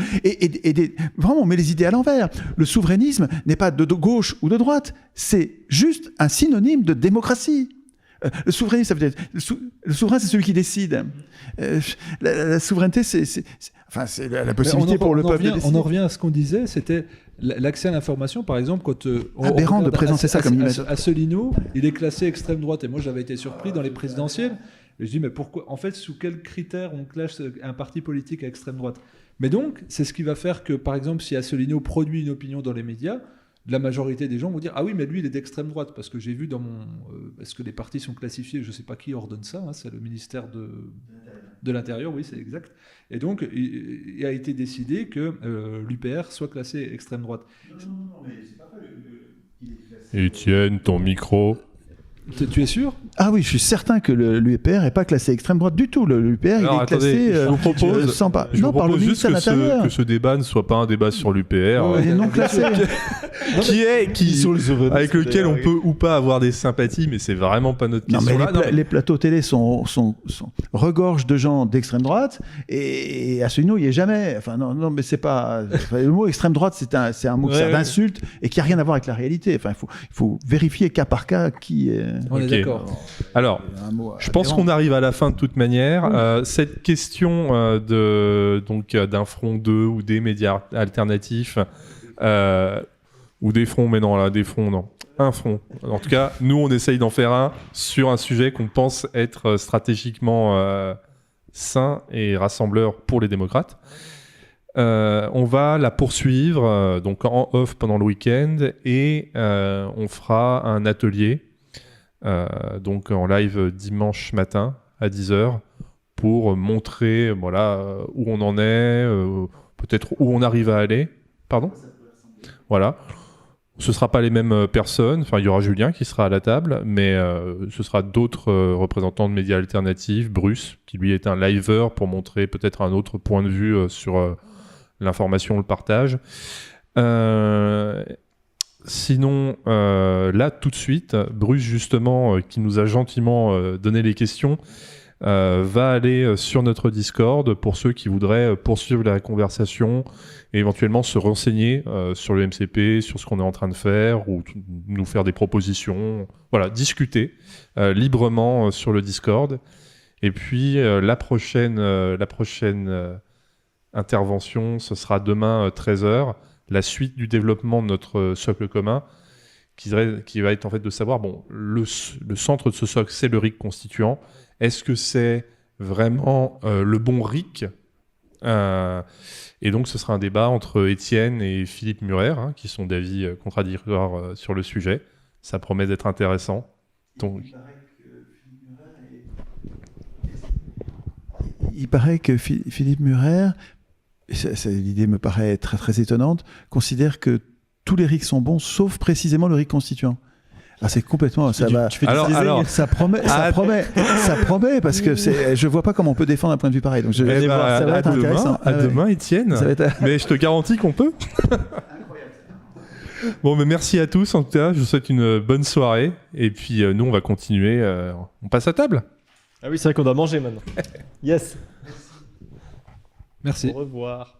Vraiment, on met les idées à l'envers. Le souverainisme n'est pas de gauche ou de droite. C'est juste un synonyme de démocratie. Le souverainisme, ça veut dire... Le souverain, c'est celui qui décide. La souveraineté, c'est la possibilité pour le peuple de décider. On en revient à ce qu'on disait, c'était l'accès à l'information, par exemple, quand Aberrant de présenter ça comme image. Asselineau, il est classé extrême droite, et moi j'avais été surpris dans les présidentielles. Et je dis, mais pourquoi, en fait, sous quels critères on classe un parti politique à extrême droite? Mais donc, c'est ce qui va faire que, par exemple, si Asselineau produit une opinion dans les médias, la majorité des gens vont dire, ah oui, mais lui, il est d'extrême droite, parce que j'ai vu dans mon... Est-ce que les partis sont classifiés? Je ne sais pas qui ordonne ça, hein, c'est le ministère de l'Intérieur, oui, c'est exact. Et donc, il a été décidé que l'UPR soit classé extrême droite. Étienne, ton micro. Tu es sûr? Ah oui, je suis certain que l'UPR n'est pas classé extrême droite du tout. L'UPR, il Alors, est classé... attendez, je vous propose, sans pas... je Non, vous par le propose juste ministère de l'Intérieur. que ce débat ne soit pas un débat sur l'UPR, Il est non classé. avec lequel on peut ou pas avoir des sympathies, mais c'est vraiment pas notre Non, question mais là. les plateaux télé regorgent de gens d'extrême droite et Asselineau, il n'y est jamais. Enfin, non, mais c'est pas. Enfin, le mot extrême droite, c'est un mot qui sert d'insulte et qui n'a rien à voir avec la réalité. Enfin, il faut vérifier cas par cas qui est. On est Ok. d'accord. Alors, je pense qu'on arrive à la fin de toute manière. Cette question d'un front 2 ou des médias alternatifs ou des fronts, mais non, là, des fronts, non. Un front. En tout cas, nous, on essaye d'en faire un sur un sujet qu'on pense être stratégiquement sain et rassembleur pour les démocrates. On va la poursuivre donc en off pendant le week-end et on fera un atelier donc en live dimanche matin à 10h pour montrer où on en est, peut-être où on arrive à aller. Pardon ? Voilà. Ce ne sera pas les mêmes personnes. Enfin, il y aura Julien qui sera à la table, mais ce sera d'autres représentants de médias alternatifs. Bruce, qui lui est un liveur pour montrer peut-être un autre point de vue sur l'information, le partage. Sinon, là, tout de suite, Bruce, justement, qui nous a gentiment donné les questions, va aller sur notre Discord pour ceux qui voudraient poursuivre la conversation et éventuellement se renseigner sur le MCP, sur ce qu'on est en train de faire ou nous faire des propositions. Voilà, discuter librement sur le Discord. Et puis, la prochaine intervention, ce sera demain 13h, la suite du développement de notre socle commun, qui va être en fait de savoir, le centre de ce socle, c'est le RIC constituant. Est-ce que c'est vraiment le bon RIC Et donc, ce sera un débat entre Étienne et Philippe Murer, qui sont d'avis contradictoires sur le sujet. Ça promet d'être intéressant. Donc... Il paraît que Philippe Murer, l'idée me paraît très très étonnante, considère que tous les RIC sont bons, sauf précisément le RIC constituant. Ah, c'est complètement... Ça promet parce que je vois pas comment on peut défendre un point de vue pareil. Donc ça va être intéressant. À demain, Étienne. Mais je te garantis qu'on peut. Bon, mais merci à tous. En tout cas, je vous souhaite une bonne soirée. Et puis, nous, on va continuer. On passe à table. Ah oui, c'est vrai qu'on doit manger maintenant. Yes. Merci. Au revoir.